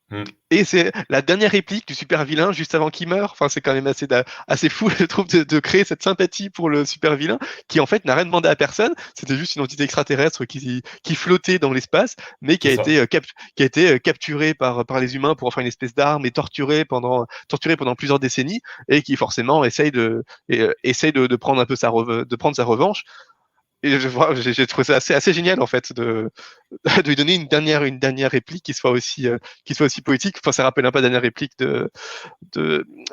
Hmm. Et c'est la dernière réplique du super vilain juste avant qu'il meure. Enfin, c'est quand même assez fou, je trouve, de créer cette sympathie pour le super vilain qui, en fait, n'a rien demandé à personne. C'était juste une entité extraterrestre qui flottait dans l'espace, mais qui C'est a ça. été, qui a été capturée par les humains pour en faire une espèce d'arme et torturée pendant plusieurs décennies et qui, forcément, essaye de prendre un peu de prendre sa revanche. Et j'ai trouvé ça assez génial en fait de lui donner une dernière réplique qui soit aussi poétique. Enfin, ça rappelle un peu la dernière réplique de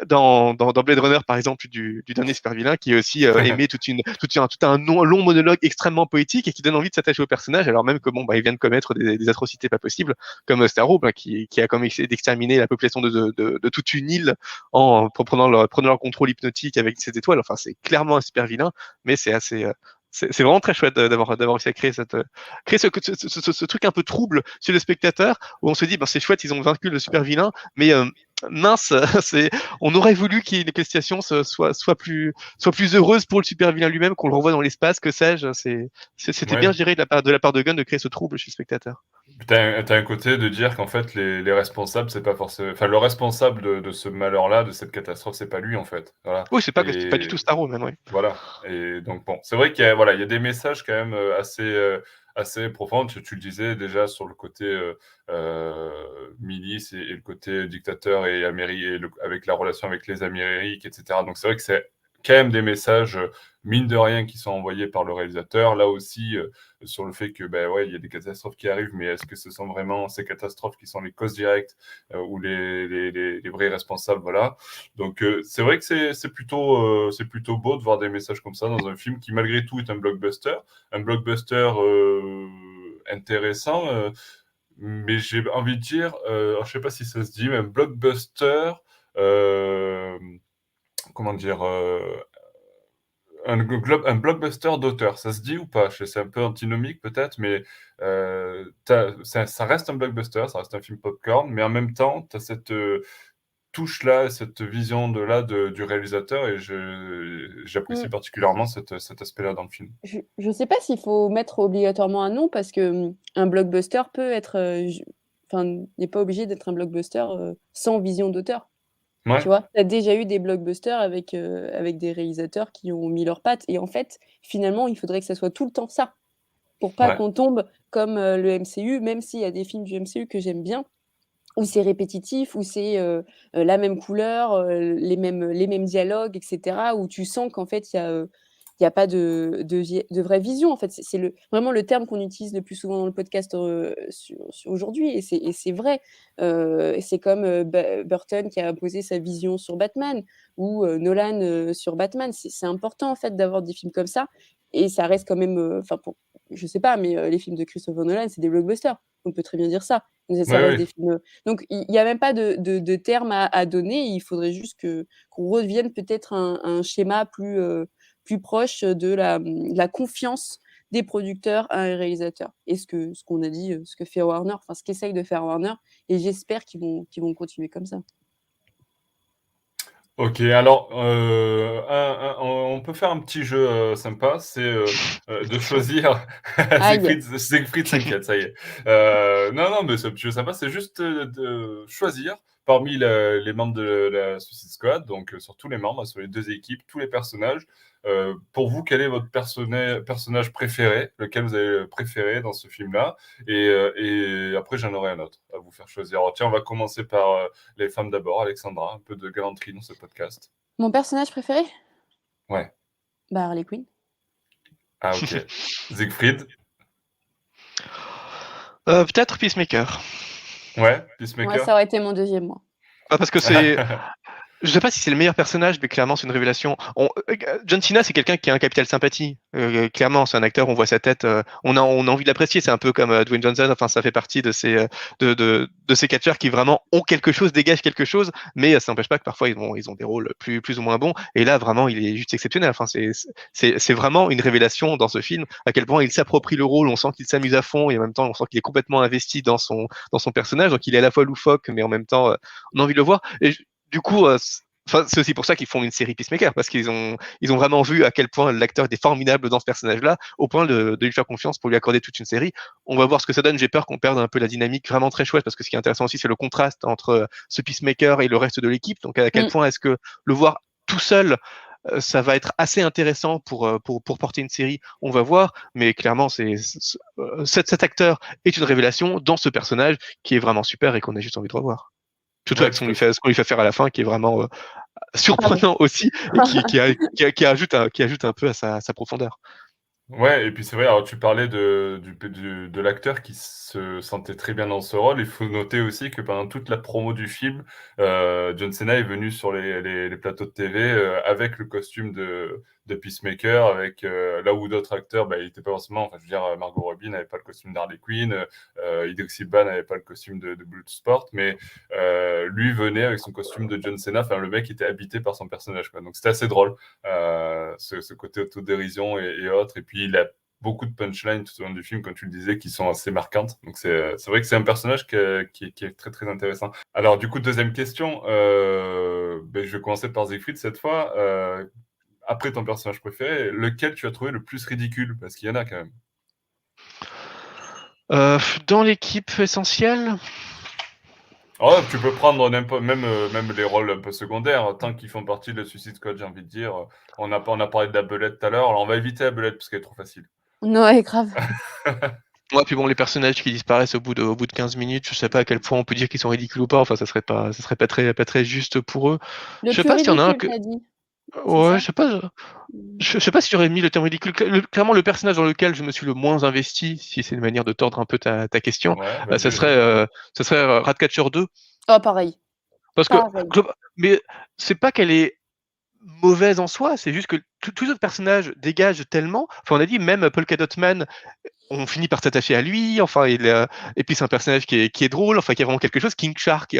dans Blade Runner par exemple du dernier super vilain qui est aussi aimé tout un long monologue extrêmement poétique et qui donne envie de s'attacher au personnage alors même que bon bah il vient de commettre des atrocités pas possibles comme Starro hein, qui a comme essayé d'exterminer la population de toute une île en prenant leur contrôle hypnotique avec ses étoiles. Enfin, c'est clairement un super vilain, mais c'est vraiment très chouette d'avoir réussi à créer ce truc un peu trouble chez le spectateur où on se dit ben c'est chouette ils ont vaincu le super vilain mais mince on aurait voulu que les situations soient plus heureuses pour le super vilain lui-même qu'on le renvoie dans l'espace que sais-je c'était bien Ouais. géré de la part de Gunn de créer ce trouble chez le spectateur. T'as un côté de dire qu'en fait, les responsables, c'est pas forcément. Enfin, le responsable de ce malheur-là, de cette catastrophe, c'est pas lui, en fait. Voilà. Oui c'est pas du Et tout Starro même oui. voilà. Et donc, bon, c'est vrai voilà, il y a des messages quand même assez profonds. Tu le disais déjà sur le côté milice et le côté dictateur avec la relation avec les Amériques, etc. Donc, c'est vrai que c'est quand même des messages, mine de rien, qui sont envoyés par le réalisateur. Là aussi, sur le fait que, ben ouais, il y a des catastrophes qui arrivent, mais est-ce que ce sont vraiment ces catastrophes qui sont les causes directes ou les vrais responsables, voilà. Donc c'est vrai que c'est plutôt beau de voir des messages comme ça dans un film qui malgré tout est un blockbuster intéressant, mais j'ai envie de dire, alors, je sais pas si ça se dit, mais un blockbuster, euh, comment dire, un blockbuster d'auteur, ça se dit ou pas? C'est un peu antinomique peut-être, mais ça reste un blockbuster, ça reste un film popcorn, mais en même temps, tu as cette touche-là, cette vision du réalisateur, et j'apprécie Mm. particulièrement cet aspect-là dans le film. Je ne sais pas s'il faut mettre obligatoirement un nom parce que un blockbuster peut être, enfin, n'est pas obligé d'être un blockbuster sans vision d'auteur. Tu Ouais, vois, tu as déjà eu des blockbusters avec des réalisateurs qui ont mis leurs pattes et en fait, finalement, il faudrait que ça soit tout le temps ça pour pas ouais, qu'on tombe comme le MCU, même s'il y a des films du MCU que j'aime bien, où c'est répétitif, où c'est la même couleur, les mêmes dialogues, etc., où tu sens qu'en fait, il y a pas de vraie vision. En fait, c'est vraiment le terme qu'on utilise le plus souvent dans le podcast aujourd'hui, et c'est vrai. C'est comme Burton qui a posé sa vision sur Batman, ou Nolan sur Batman. C'est important en fait d'avoir des films comme ça, et ça reste quand même, enfin, je sais pas, mais les films de Christopher Nolan, c'est des blockbusters. On peut très bien dire ça. Ça ouais, reste oui. des films. Donc, il n'y a même pas de terme à donner. Il faudrait juste qu'on revienne peut-être à un schéma plus proche de la confiance des producteurs à un réalisateur. Et ce qu'on a dit, ce que fait Warner, enfin ce qu'essaye de faire Warner, et j'espère qu'ils vont continuer comme ça. Ok, alors on peut faire un petit jeu sympa, c'est de Attention. choisir. Aïe. Siegfried s'inquiète, ça y est. Non, non, mais c'est un petit jeu sympa, c'est juste de choisir parmi les membres de la Suicide Squad, donc sur tous les membres, sur les deux équipes, tous les personnages. Pour vous, quel est votre personnage préféré, lequel vous avez préféré dans ce film-là? Et après, j'en aurai un autre à vous faire choisir. Alors, tiens, on va commencer par les femmes d'abord. Alexandra, un peu de galanterie dans ce podcast. Mon personnage préféré? Ouais. Bah, Harley Quinn. Ah, ok. Siegfried? Peut-être Peacemaker. Ouais, Ouais, Peacemaker? ça aurait été mon deuxième, moi. Parce que je sais pas si c'est le meilleur personnage, mais clairement c'est une révélation. John Cena, c'est quelqu'un qui a un capital sympathie. Clairement, c'est un acteur, on voit sa tête, on a envie de l'apprécier. C'est un peu comme Dwayne Johnson. Enfin, ça fait partie de ces catcheurs qui vraiment ont quelque chose, dégagent quelque chose, mais ça n'empêche pas que parfois ils ont des rôles plus ou moins bons. Et là, vraiment, il est juste exceptionnel. Enfin, c'est vraiment une révélation dans ce film à quel point il s'approprie le rôle. On sent qu'il s'amuse à fond et en même temps, on sent qu'il est complètement investi dans son personnage. Donc, il est à la fois loufoque, mais en même temps, on a envie de le voir. Et du coup, c'est aussi pour ça qu'ils font une série Peacemaker, parce ils ont vraiment vu à quel point l'acteur était formidable dans ce personnage-là, au point de lui faire confiance pour lui accorder toute une série. On va voir ce que ça donne. J'ai peur qu'on perde un peu la dynamique vraiment très chouette, parce que ce qui est intéressant aussi, c'est le contraste entre ce Peacemaker et le reste de l'équipe. Donc à quel point est-ce que le voir tout seul, ça va être assez intéressant pour porter une série, on va voir, mais clairement, cet acteur est une révélation dans ce personnage qui est vraiment super et qu'on a juste envie de revoir. Surtout Ouais, avec tout ce qu'on lui fait faire à la fin, qui est vraiment Ah bon. surprenant aussi, et qui ajoute un peu à sa profondeur. Ouais, et puis c'est vrai, alors tu parlais de l'acteur qui se sentait très bien dans ce rôle. Il faut noter aussi que pendant toute la promo du film, John Cena est venu sur les plateaux de TV avec le costume de Peacemaker, avec là où d'autres acteurs, bah, il n'était pas forcément, enfin je veux dire, Margot Robbie n'avait pas le costume d'Harley Quinn, Idris Elba n'avait pas le costume de Bloodsport, mais lui venait avec son costume de John Cena. Enfin, le mec était habité par son personnage, quoi. Donc c'était assez drôle. Ce côté autodérision et autres. Et puis, il a beaucoup de punchlines tout au long du film, comme tu le disais, qui sont assez marquantes. Donc, c'est vrai que c'est un personnage qui est très, très intéressant. Alors, du coup, deuxième question. Ben, je vais commencer par Siegfried cette fois. Après ton personnage préféré, lequel tu as trouvé le plus ridicule? Parce qu'il y en a quand même. Dans l'équipe essentielle, Oh, tu peux prendre même les rôles un peu secondaires, tant qu'ils font partie de Suicide Squad, j'ai envie de dire. On a parlé de la belette tout à l'heure, alors on va éviter la belette parce qu'elle est trop facile. Ouais, grave. ouais, puis bon, les personnages qui disparaissent au bout de 15 minutes, je sais pas à quel point on peut dire qu'ils sont ridicules ou pas. Enfin, ça serait pas très juste pour eux. Le Je sais plus pas s'il y en a un ridicule, que, t'as dit, c'est ouais, ça? je sais pas. Je sais pas si j'aurais mis le terme ridicule. Clairement, le personnage dans lequel je me suis le moins investi, si c'est une manière de tordre un peu ta question, Ouais, vas-y, ça vas-y. serait, Ratcatcher 2. Oh, pareil, Parce que, pareil. mais c'est pas qu'elle est mauvaise en soi, c'est juste que tous les autres personnages dégagent tellement. Enfin, on a dit même Polka Dot Man, on finit par s'attacher à lui. Enfin, et puis c'est un personnage qui est drôle. Enfin, qui a vraiment quelque chose. King Shark,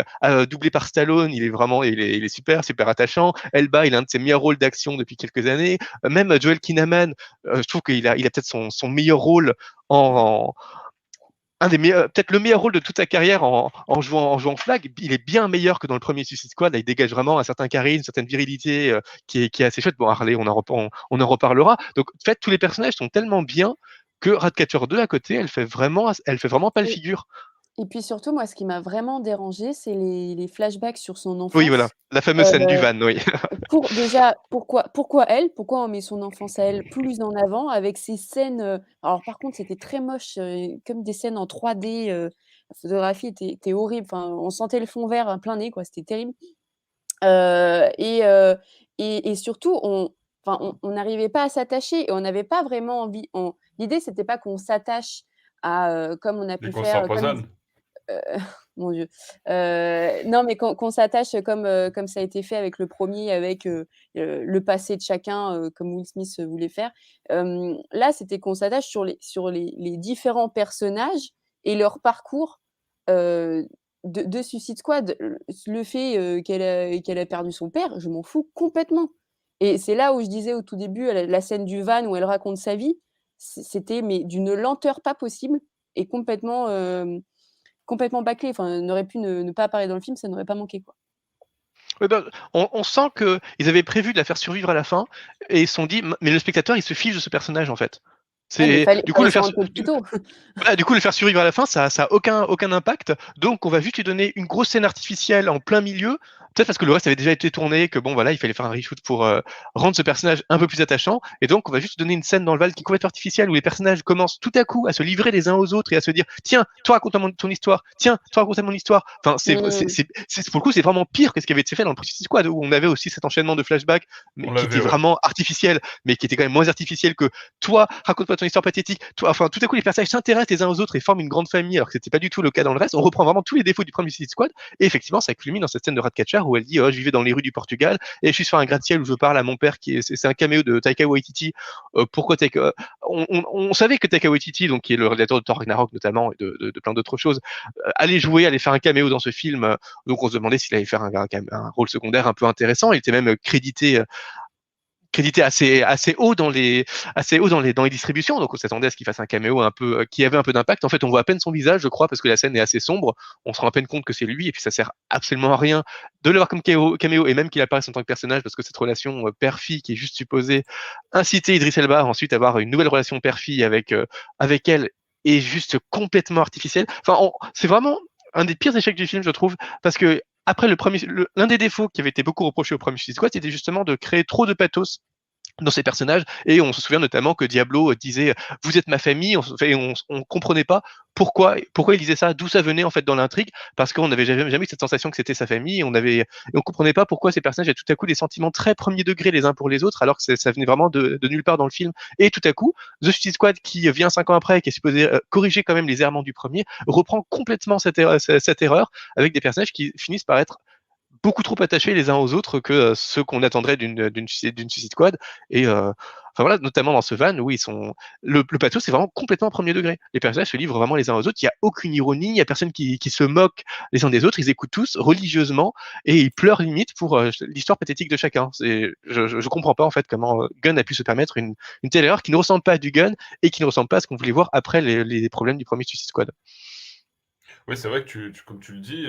doublé par Stallone, il est super, super attachant. Elba, il a un de ses meilleurs rôles d'action depuis quelques années. Même Joel Kinnaman, je trouve qu'il a peut-être son meilleur rôle en, un des meilleurs, peut-être le meilleur rôle de toute sa carrière en jouant Flag. Il est bien meilleur que dans le premier Suicide Squad. Là, il dégage vraiment un certain charisme, une certaine virilité qui est assez chouette. Bon, Harley, on en reparlera. Donc, en fait, tous les personnages sont tellement bien que Ratcatcher 2 à côté, elle fait vraiment pas le figure. Et puis surtout, moi, ce qui m'a vraiment dérangée, c'est les flashbacks sur son Oui, voilà, enfance. la fameuse Heu, scène du van, oui. déjà, pourquoi elle? Pourquoi on met son enfance à elle plus en avant avec ces scènes, alors par contre, c'était très moche, comme des scènes en 3D, la photographie était horrible, enfin, on sentait le fond vert à plein nez, quoi, c'était terrible. Et surtout, on n'arrivait pas à s'attacher et on n'avait pas vraiment envie l'idée, c'était pas qu'on s'attache à, comme on a Et pu qu'on faire, comme s'empoisonne. Heu, mon Dieu. Non, mais qu'on s'attache comme ça a été fait avec le premier avec, le passé de chacun, comme Will Smith, voulait faire. Là, c'était qu'on s'attache sur les différents personnages et leur parcours, heu, de Suicide Squad. Le fait, qu'elle a perdu son père, je m'en fous complètement et c'est là où je disais au tout début, la scène du van où elle raconte sa vie, c'était mais d'une lenteur pas possible et complètement bâclé, enfin, elle aurait pu ne pas apparaître dans le film, ça n'aurait pas manqué, quoi. Ouais, ben, on sent qu'ils avaient prévu de la faire survivre à la fin et ils se sont dit, mais le spectateur, il se fiche de ce personnage en fait. Ouais, mais C'est du coup fallait le s'en faire. rendre compte plus tôt. Voilà, du coup, le faire survivre à la fin, ça a aucun impact. Donc, on va juste lui donner une grosse scène artificielle en plein milieu. Peut-être parce que le reste avait déjà été tourné, que bon, voilà, il fallait faire un reshoot pour rendre ce personnage un peu plus attachant. Et donc, on va juste donner une scène dans le Val qui est complètement artificielle où les personnages commencent tout à coup à se livrer les uns aux autres et à se dire, tiens, toi raconte-moi ton histoire. Tiens, toi raconte-moi mon histoire. Enfin, Mmh. pour le coup, c'est vraiment pire que ce qui avait été fait dans le Suicide Squad où on avait aussi cet enchaînement de flashbacks, mais On qui l'avait, était ouais. vraiment artificiel, mais qui était quand même moins artificiel que toi, raconte-moi ton histoire pathétique, tout à coup les personnages s'intéressent les uns aux autres et forment une grande famille, alors que c'était pas du tout le cas dans le reste. On reprend vraiment tous les défauts du premier Suicide Squad, et effectivement, ça culmine dans cette scène de Ratcatcher où elle dit je vivais dans les rues du Portugal et je suis sur un gratte-ciel où je parle à mon père c'est un caméo de Taika Waititi. Pourquoi Taika on savait que Taika Waititi, donc qui est le réalisateur de Thor Ragnarok notamment et de plein d'autres choses, allait faire un caméo dans ce film. Donc on se demandait s'il allait faire un rôle secondaire un peu intéressant. Il était même crédité assez haut dans les distributions, donc on s'attendait à ce qu'il fasse un caméo un peu qui avait un peu d'impact. En fait, on voit à peine son visage, je crois, parce que la scène est assez sombre. On se rend à peine compte que c'est lui, et puis ça sert absolument à rien de l'avoir comme caméo, et même qu'il apparaisse en tant que personnage, parce que cette relation père-fille qui est juste supposée inciter Idris Elba à ensuite avoir une nouvelle relation père-fille avec elle est juste complètement artificielle. Enfin, c'est vraiment un des pires échecs du film, je trouve, parce que après l'un des défauts qui avait été beaucoup reproché au premier Suicide Squad, c'était justement de créer trop de pathos dans ces personnages, et on se souvient notamment que Diablo disait vous êtes ma famille, on comprenait pas pourquoi il disait ça, d'où ça venait en fait dans l'intrigue, parce qu'on n'avait jamais eu cette sensation que c'était sa famille, et on comprenait pas pourquoi ces personnages avaient tout à coup des sentiments très premier degré les uns pour les autres, alors que ça venait vraiment de nulle part dans le film. Et tout à coup, The Suicide Squad, qui vient 5 ans après, qui est supposé corriger quand même les errements du premier, reprend complètement cette erreur avec des personnages qui finissent par être beaucoup trop attachés les uns aux autres que ceux qu'on attendrait d'une Suicide Squad. Et enfin voilà, notamment dans ce van où le pathos, c'est vraiment complètement premier degré. Les personnages se livrent vraiment les uns aux autres. Il n'y a aucune ironie, il n'y a personne qui se moque les uns des autres. Ils écoutent tous religieusement et ils pleurent limite pour l'histoire pathétique de chacun. Je comprends pas en fait comment Gunn a pu se permettre une telle erreur qui ne ressemble pas à du Gunn et qui ne ressemble pas à ce qu'on voulait voir après les problèmes du premier Suicide Squad. Oui, c'est vrai que comme tu le dis,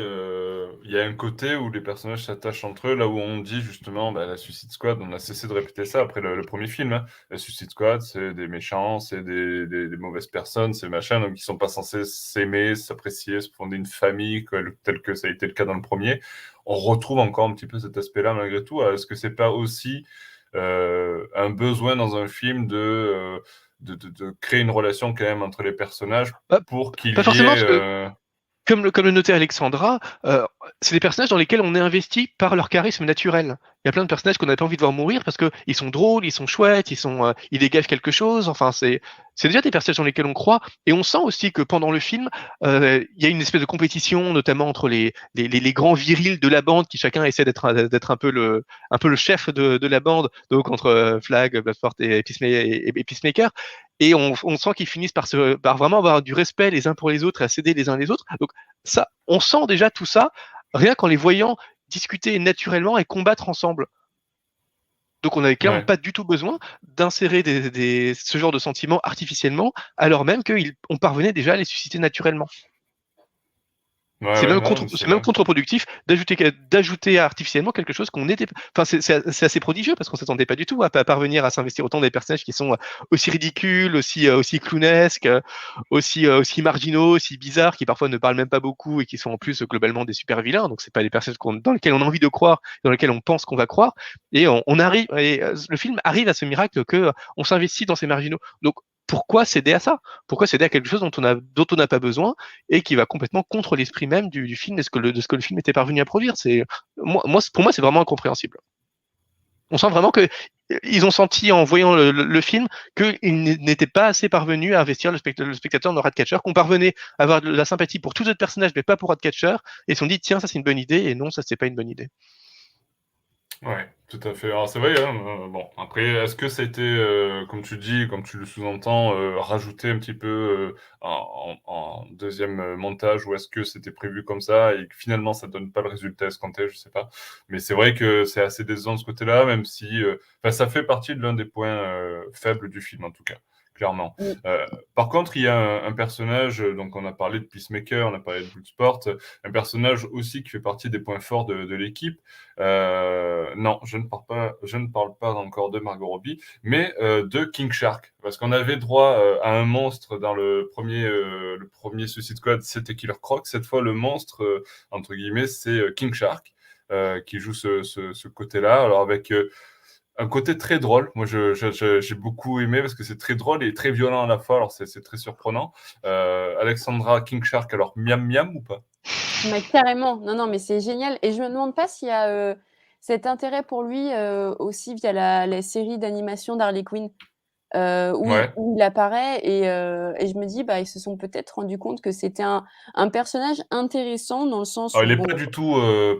il y a un côté où les personnages s'attachent entre eux, là où on dit justement, la Suicide Squad, on a cessé de répéter ça après le premier film, hein. La Suicide Squad, c'est des méchants, c'est des mauvaises personnes, c'est machin, donc ils sont pas censés s'aimer, s'apprécier, se fonder une famille, tel que ça a été le cas dans le premier. On retrouve encore un petit peu cet aspect-là malgré tout. Est-ce que c'est pas aussi un besoin dans un film de créer une relation quand même entre les personnages pour qu'il Pas y forcément, ait... parce que comme le notait Alexandra, c'est des personnages dans lesquels on est investi par leur charisme naturel. Il y a plein de personnages qu'on n'a pas envie de voir mourir parce qu'ils sont drôles, ils sont chouettes, ils dégagent quelque chose. Enfin, c'est déjà des personnages dans lesquels on croit. Et on sent aussi que pendant le film, il y a une espèce de compétition, notamment entre les grands virils de la bande qui chacun essaie d'être un peu le chef de la bande, donc entre Flag, Bloodsport et Peacemaker. Et on sent qu'ils finissent par vraiment avoir du respect les uns pour les autres et à s'aider les uns les autres. Donc ça, on sent déjà tout ça, rien qu'en les voyant discuter naturellement et combattre ensemble. Donc on n'avait clairement pas du tout besoin d'insérer ce genre de sentiments artificiellement, alors même qu'on parvenait déjà à les susciter naturellement. C'est même contre-productif d'ajouter artificiellement quelque chose qu'on était. Enfin, c'est assez prodigieux parce qu'on s'attendait pas du tout à parvenir à s'investir autant dans des personnages qui sont aussi ridicules, aussi clownesques, aussi marginaux, aussi bizarres, qui parfois ne parlent même pas beaucoup et qui sont en plus globalement des super vilains. Donc c'est pas des personnages dans lesquels on a envie de croire, dans lesquels on pense qu'on va croire. Et le film arrive à ce miracle que on s'investit dans ces marginaux. Donc pourquoi céder à ça? Pourquoi céder à quelque chose dont on n'a pas besoin et qui va complètement contre l'esprit même du film et de ce que le film était parvenu à produire? Pour moi, c'est vraiment incompréhensible. On sent vraiment qu'ils ont senti en voyant le film qu'ils n'étaient pas assez parvenus à investir le spectateur dans Ratcatcher, qu'on parvenait à avoir de la sympathie pour tous les autres personnages, mais pas pour Ratcatcher, et ils se sont dit tiens, ça c'est une bonne idée, et non, ça c'est pas une bonne idée. Ouais, tout à fait. Alors c'est vrai, hein, bon, après, est-ce que c'était, comme tu dis, comme tu le sous-entends, rajouté un petit peu en deuxième montage, ou est-ce que c'était prévu comme ça et que finalement ça donne pas le résultat escompté, je sais pas. Mais c'est vrai que c'est assez décevant de ce côté-là, même si ça fait partie de l'un des points faibles du film en tout cas. Clairement. Par contre, il y a un personnage, donc on a parlé de Peacemaker, on a parlé de Bloodsport, un personnage aussi qui fait partie des points forts de l'équipe. Non, je ne parle pas encore de Margot Robbie, mais de King Shark, parce qu'on avait droit à un monstre dans le premier Suicide Squad, c'était Killer Croc. Cette fois, le monstre, entre guillemets, c'est King Shark, qui joue ce côté-là. Alors avec un côté très drôle. Moi, j'ai beaucoup aimé parce que c'est très drôle et très violent à la fois. Alors, c'est très surprenant. Alexandra, King Shark, alors miam miam ou pas? Mais carrément. Non, mais c'est génial. Et je me demande pas s'il y a cet intérêt pour lui aussi via la série d'animation d'Harley Quinn. Ouais. où il apparaît et je me dis: «Bah, ils se sont peut-être rendus compte que c'était un personnage intéressant dans le sens Alors où il est bon».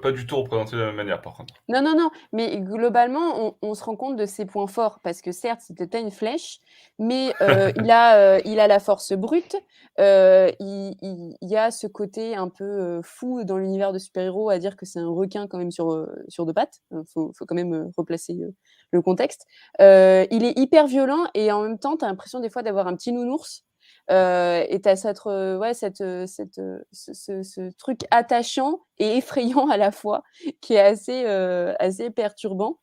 pas du tout représenté de la même manière par contre. Non, non, non, mais globalement, on se rend compte de ses points forts parce que certes, c'était pas une flèche, mais il a la force brute, il y a ce côté un peu, fou dans l'univers de super-héros à dire que c'est un requin quand même sur 2 pattes. Faut quand même, replacer, le contexte. Il est hyper violent et en même temps, tu as l'impression des fois d'avoir un petit nounours, et tu as cette re ouais, ce truc attachant et effrayant à la fois qui est assez perturbant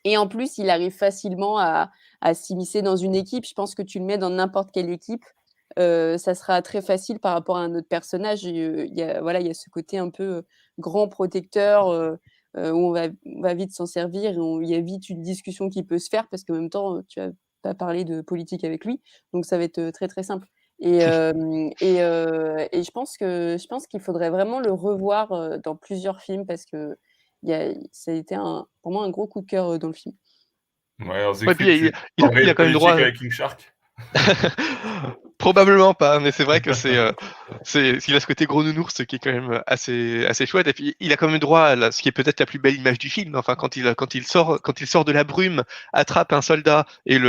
et en plus, il arrive facilement à s'immiscer dans une équipe. Je pense que tu le mets dans n'importe quelle équipe, ça sera très facile par rapport à un autre personnage et il y a ce côté un peu, grand protecteur, où on va vite s'en servir et il y a vite une discussion qui peut se faire parce qu'en même temps, tu vas pas parler de politique avec lui, donc ça va être, très, très simple et je pense qu'il faudrait vraiment le revoir, dans plusieurs films parce que ça a été pour moi un gros coup de cœur, dans le film. Ouais, alors Ouais, puis Siegfried, tu il parlerais a quand même politique droit. avec King Shark? Probablement pas, mais c'est vrai que il a ce côté gros nounours qui est quand même assez chouette. Et puis il a quand même droit à ce qui est peut-être la plus belle image du film. Enfin, quand il sort de la brume, attrape un soldat et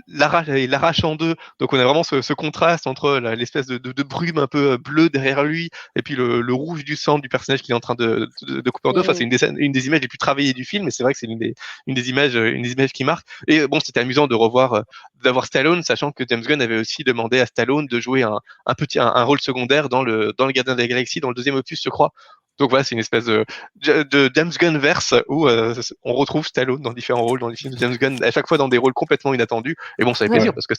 l'arrache en deux. Donc on a vraiment ce contraste entre l'espèce de brume un peu bleue derrière lui et puis le rouge du sang du personnage qu'il est en train de couper en deux. Enfin, c'est Mmh. une des images les plus travaillées du film. Et c'est vrai que c'est une des images qui marque. Et bon, c'était amusant d'avoir Stallone, sachant que James Gunn avait aussi demandé à Stallone de jouer un rôle secondaire dans le Gardien de la Galaxie, dans le deuxième opus, je crois. Donc voilà, c'est une espèce de James Gunn verse où on retrouve Stallone dans différents rôles dans les films de James Gunn, à chaque fois dans des rôles complètement inattendus. Et bon, ça fait plaisir Ouais. parce que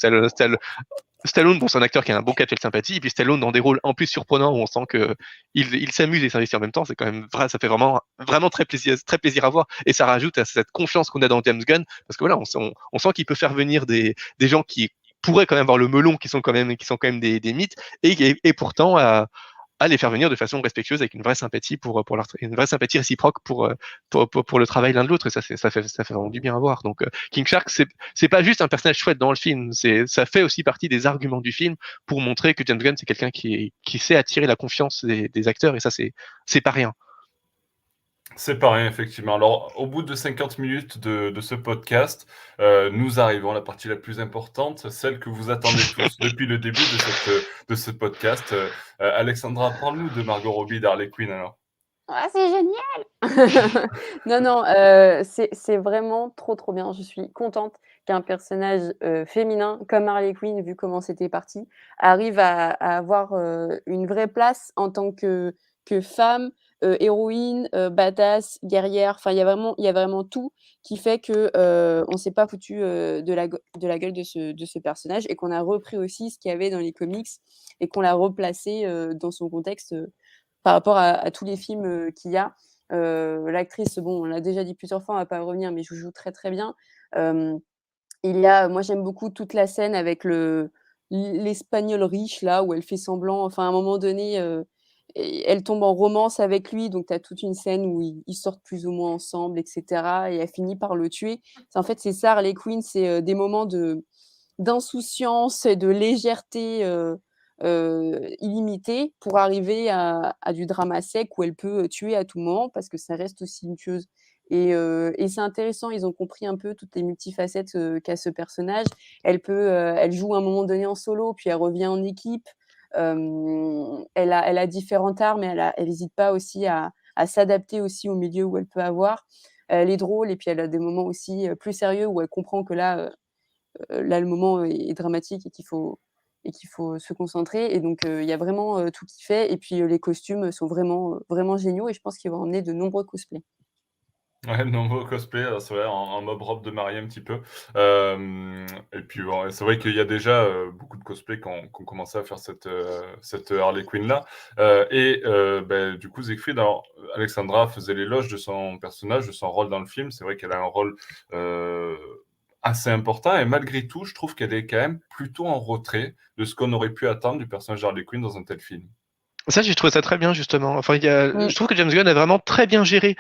Stallone, bon, c'est un acteur qui a un bon catch et de sympathie, et puis Stallone dans des rôles en plus surprenants où on sent que il s'amuse et s'investit en même temps, c'est quand même vrai, ça fait vraiment très plaisir à voir, et ça rajoute à cette confiance qu'on a dans James Gunn, parce que voilà, on sent qu'il peut faire venir des gens qui pourraient quand même avoir le melon, qui sont quand même des mythes, et pourtant à les faire venir de façon respectueuse avec une vraie sympathie une vraie sympathie réciproque pour le travail l'un de l'autre, et ça fait vraiment du bien à voir. Donc King Shark, c'est pas juste un personnage chouette dans le film, ça fait aussi partie des arguments du film pour montrer que James Gunn c'est quelqu'un qui sait attirer la confiance des acteurs, et ça c'est pas rien. C'est pas rien, effectivement. Alors, au bout de 50 minutes de ce podcast, nous arrivons à la partie la plus importante, celle que vous attendez tous depuis le début de ce podcast. Alexandra, parle-nous de Margot Robbie d'Harley Quinn, alors. Ah, c'est génial! Non, non, c'est vraiment trop, trop bien. Je suis contente qu'un personnage, féminin comme Harley Quinn, vu comment c'était parti, arrive à avoir, une vraie place en tant que femme, héroïne, badass, guerrière. Enfin, il y a vraiment tout qui fait que, on s'est pas foutu, de la gueule de ce personnage et qu'on a repris aussi ce qu'il y avait dans les comics et qu'on l'a replacé, dans son contexte, par rapport à tous les films, qu'il y a. L'actrice, bon, on l'a déjà dit plusieurs fois, on va pas revenir, mais elle joue très, très bien. Hem, moi j'aime beaucoup toute la scène avec l'espagnol riche là, où elle fait semblant enfin à un moment donné, et elle tombe en romance avec lui, donc tu as toute une scène où ils sortent plus ou moins ensemble et cetera et elle finit par le tuer. C'est ça Harley Quinn, c'est, des moments d'insouciance et de légèreté, illimitée pour arriver à du drama sec où elle peut, tuer à tout moment parce que ça reste aussi une tueuse et c'est intéressant, ils ont compris un peu toutes les multifacettes, qu'a ce personnage. Elle joue à un moment donné en solo, puis elle revient en équipe. Elle a différentes armes, mais elle hésite pas aussi à s'adapter aussi au milieu où elle peut avoir. Elle est drôle et puis elle a des moments aussi, plus sérieux où elle comprend que là, le moment est dramatique et qu'il faut se concentrer et donc il y a vraiment, tout qui fait et puis, les costumes sont vraiment, vraiment géniaux et je pense qu'ils vont emmener de nombreux cosplays. Ouais, de nombreux cosplays, c'est vrai, en mode robe de mariée un petit peu. Et puis bon, c'est vrai qu'il y a déjà, beaucoup de cosplays qui ont commencé à faire cette Harley Quinn-là. Du coup, Siegfried, alors, Alexandra faisait l'éloge de son personnage, de son rôle dans le film. C'est vrai qu'elle a un rôle, heu, assez important et malgré tout, je trouve qu'elle est quand même plutôt en retrait de ce qu'on aurait pu attendre du personnage d'Harley Quinn dans un tel film. Ça, j'ai trouvé ça très bien, justement. Enfin, Mmh. je trouve que James Gunn a vraiment très bien géré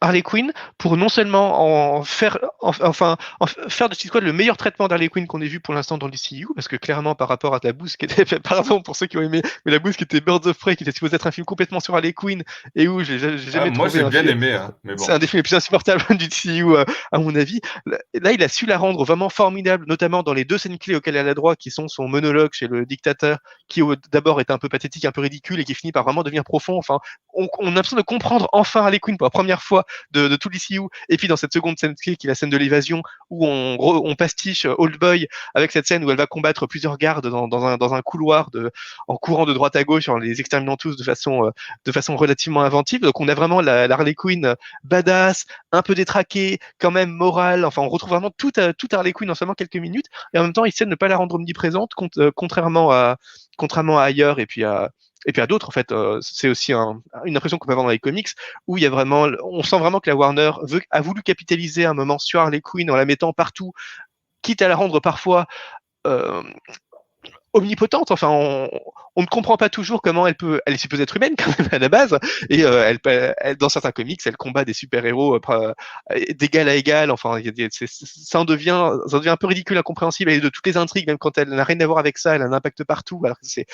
Harley Quinn pour non seulement faire de Suicide Squad le meilleur traitement d'Harley Quinn qu'on ait vu pour l'instant dans le DCU, parce que clairement par rapport à la bouse qui était, pardon pour ceux qui ont aimé, mais la bouse qui était Birds of Prey, qui était supposé être un film complètement sur Harley Quinn et où j'ai jamais moi, trouvé j'ai un bien film. aimé, hein, mais bon. C'est un des films les plus insupportables du DCU, à mon avis. Là, il a su la rendre vraiment formidable, notamment dans les 2 scènes clés auxquelles elle a le droit, qui sont son monologue chez le dictateur, qui d'abord est un peu pathétique, un peu ridicule, et qui finit par vraiment devenir profond. Enfin, on a l'impression de comprendre enfin Harley Quinn pour la première fois de tout l'ICU. Et puis dans cette seconde scène clé, qui est la scène de l'évasion, où on pastiche Old Boy avec cette scène où elle va combattre plusieurs gardes dans un couloir en courant de droite à gauche, en les exterminant tous de façon relativement inventive. Donc on a vraiment la Harley Quinn badass, un peu détraquée, quand même morale. Enfin, on retrouve vraiment tout Harley Quinn en seulement quelques minutes. Et en même temps, il essaie de ne pas la rendre omniprésente, contrairement à ailleurs et puis à d'autres. En fait, c'est aussi une impression qu'on peut avoir dans les comics, où il y a vraiment, on sent vraiment que la Warner a voulu capitaliser un moment sur Harley Quinn en la mettant partout, quitte à la rendre parfois euh, omnipotente. Enfin, on ne comprend pas toujours comment elle est supposée être humaine quand même à la base. Et dans certains comics, elle combat des super-héros d'égal à égal. Enfin, ça en devient un peu ridicule, incompréhensible. Et de toutes les intrigues, même quand elle n'a rien à voir avec ça, elle a un impact partout. Alors il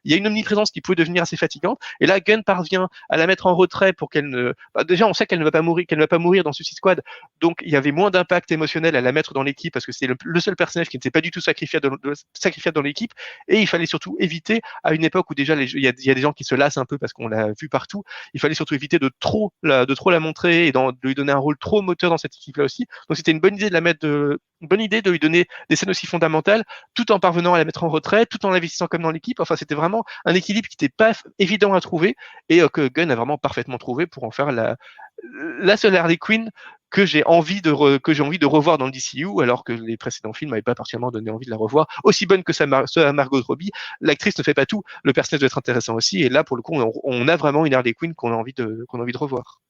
y a une omniprésence qui pouvait devenir assez fatigante. Et là, Gunn parvient à la mettre en retrait pour qu'elle ne. Déjà, on sait qu'elle ne va pas mourir dans Suicide Squad. Donc, il y avait moins d'impact émotionnel à la mettre dans l'équipe parce que c'est le seul personnage qui ne s'est pas du tout sacrifié dans l'équipe. Et il fallait surtout éviter, à une époque où déjà il y a des gens qui se lassent un peu parce qu'on l'a vu partout, il fallait surtout éviter de trop la montrer et de lui donner un rôle trop moteur dans cette équipe-là aussi. Donc c'était une bonne idée une bonne idée de lui donner des scènes aussi fondamentales, tout en parvenant à la mettre en retrait, tout en l'investissant comme dans l'équipe. Enfin, c'était vraiment un équilibre qui n'était pas évident à trouver et que Gunn a vraiment parfaitement trouvé pour en faire la seule Harley Quinn que j'ai envie de revoir dans le DCU, alors que les précédents films m'avaient pas particulièrement donné envie de la revoir. Aussi bonne que ça Margot Robbie, l'actrice ne fait pas tout, le personnage doit être intéressant aussi, et là pour le coup on a vraiment une Harley Quinn qu'on a envie de revoir.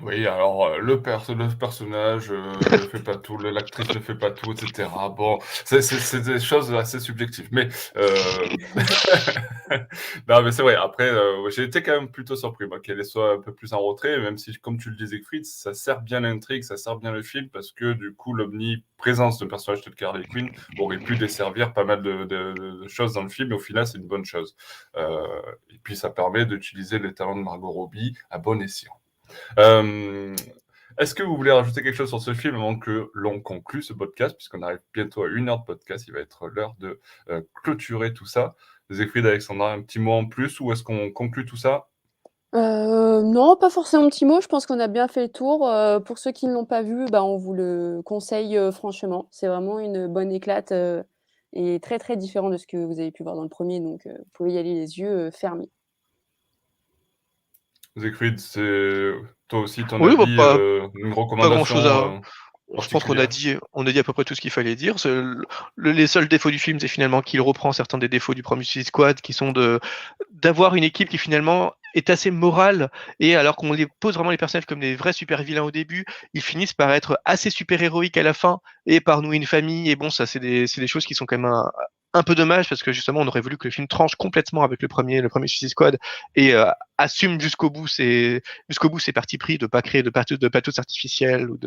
Oui, alors le personnage ne fait pas tout, l'actrice ne fait pas tout, etc. Bon, c'est des choses assez subjectives. Mais non, mais c'est vrai. Après, j'ai été quand même plutôt surpris qu'elle soit un peu plus en retrait, même si, comme tu le disais, Fritz, ça sert bien l'intrigue, ça sert bien le film, parce que du coup, l'omniprésence de personnage tel qu'Harley Quinn aurait pu desservir pas mal de choses dans le film, et au final, c'est une bonne chose. Et puis, ça permet d'utiliser les talents de Margot Robbie à bon escient. Est-ce que vous voulez rajouter quelque chose sur ce film avant que l'on conclue ce podcast, puisqu'on arrive bientôt à 1 heure de podcast, il va être l'heure de clôturer tout ça. Zéphrid, Alexandra, un petit mot en plus, ou est-ce qu'on conclut tout ça? Non, pas forcément un petit mot, je pense qu'on a bien fait le tour. Pour ceux qui ne l'ont pas vu, on vous le conseille franchement. C'est vraiment une bonne éclate et très très différent de ce que vous avez pu voir dans le premier, donc vous pouvez y aller les yeux fermés. Siegfried, c'est toi aussi ton Oui, avis, une pas grand-chose recommandation Je pense qu'on a particulière? dit à peu près tout ce qu'il fallait dire. Les seuls défauts du film, c'est finalement qu'il reprend certains des défauts du premier Suicide Squad, qui sont d'avoir une équipe qui finalement est assez morale, et alors qu'on les pose vraiment les personnages comme des vrais super vilains au début, ils finissent par être assez super héroïques à la fin et par nouer une famille. Et bon, ça c'est des choses qui sont quand même un peu dommage, parce que justement on aurait voulu que le film tranche complètement avec le premier Suicide Squad et assume jusqu'au bout ses partis pris de pas créer de pathos artificiels ou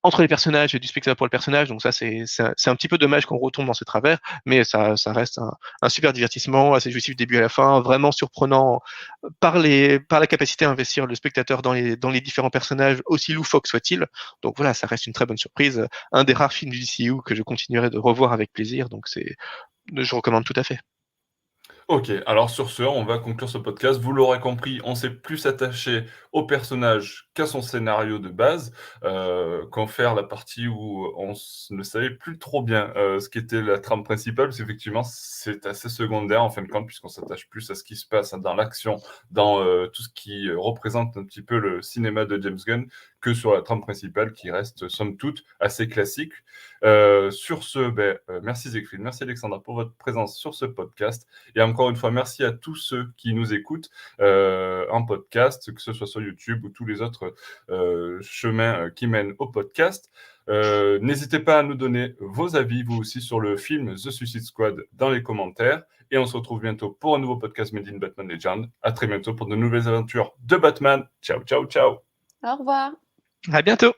entre les personnages et du spectateur pour le personnage. Donc ça, c'est un petit peu dommage qu'on retombe dans ce travers, mais ça reste un super divertissement, assez jouissif du début à la fin, vraiment surprenant par la capacité à investir le spectateur dans les différents personnages, aussi loufoques soient-ils. Donc voilà, ça reste une très bonne surprise, un des rares films du DCU que je continuerai de revoir avec plaisir. Donc je recommande tout à fait. Ok, alors sur ce, on va conclure ce podcast. Vous l'aurez compris, on s'est plus attaché au personnage qu'à son scénario de base, qu'en faire la partie où on ne savait plus trop bien ce qu'était la trame principale, parce qu'effectivement, c'est assez secondaire en fin de compte, puisqu'on s'attache plus à ce qui se passe dans l'action, dans tout ce qui représente un petit peu le cinéma de James Gunn, que sur la trame principale qui reste, somme toute, assez classique. Sur ce, merci Siegfried, merci Alexandra pour votre présence sur ce podcast. Et encore une fois, merci à tous ceux qui nous écoutent en podcast, que ce soit sur YouTube ou tous les autres chemins qui mènent au podcast. N'hésitez pas à nous donner vos avis, vous aussi, sur le film The Suicide Squad dans les commentaires. Et on se retrouve bientôt pour un nouveau podcast Made in Batman Legend. À très bientôt pour de nouvelles aventures de Batman. Ciao, ciao, ciao. Au revoir. À bientôt.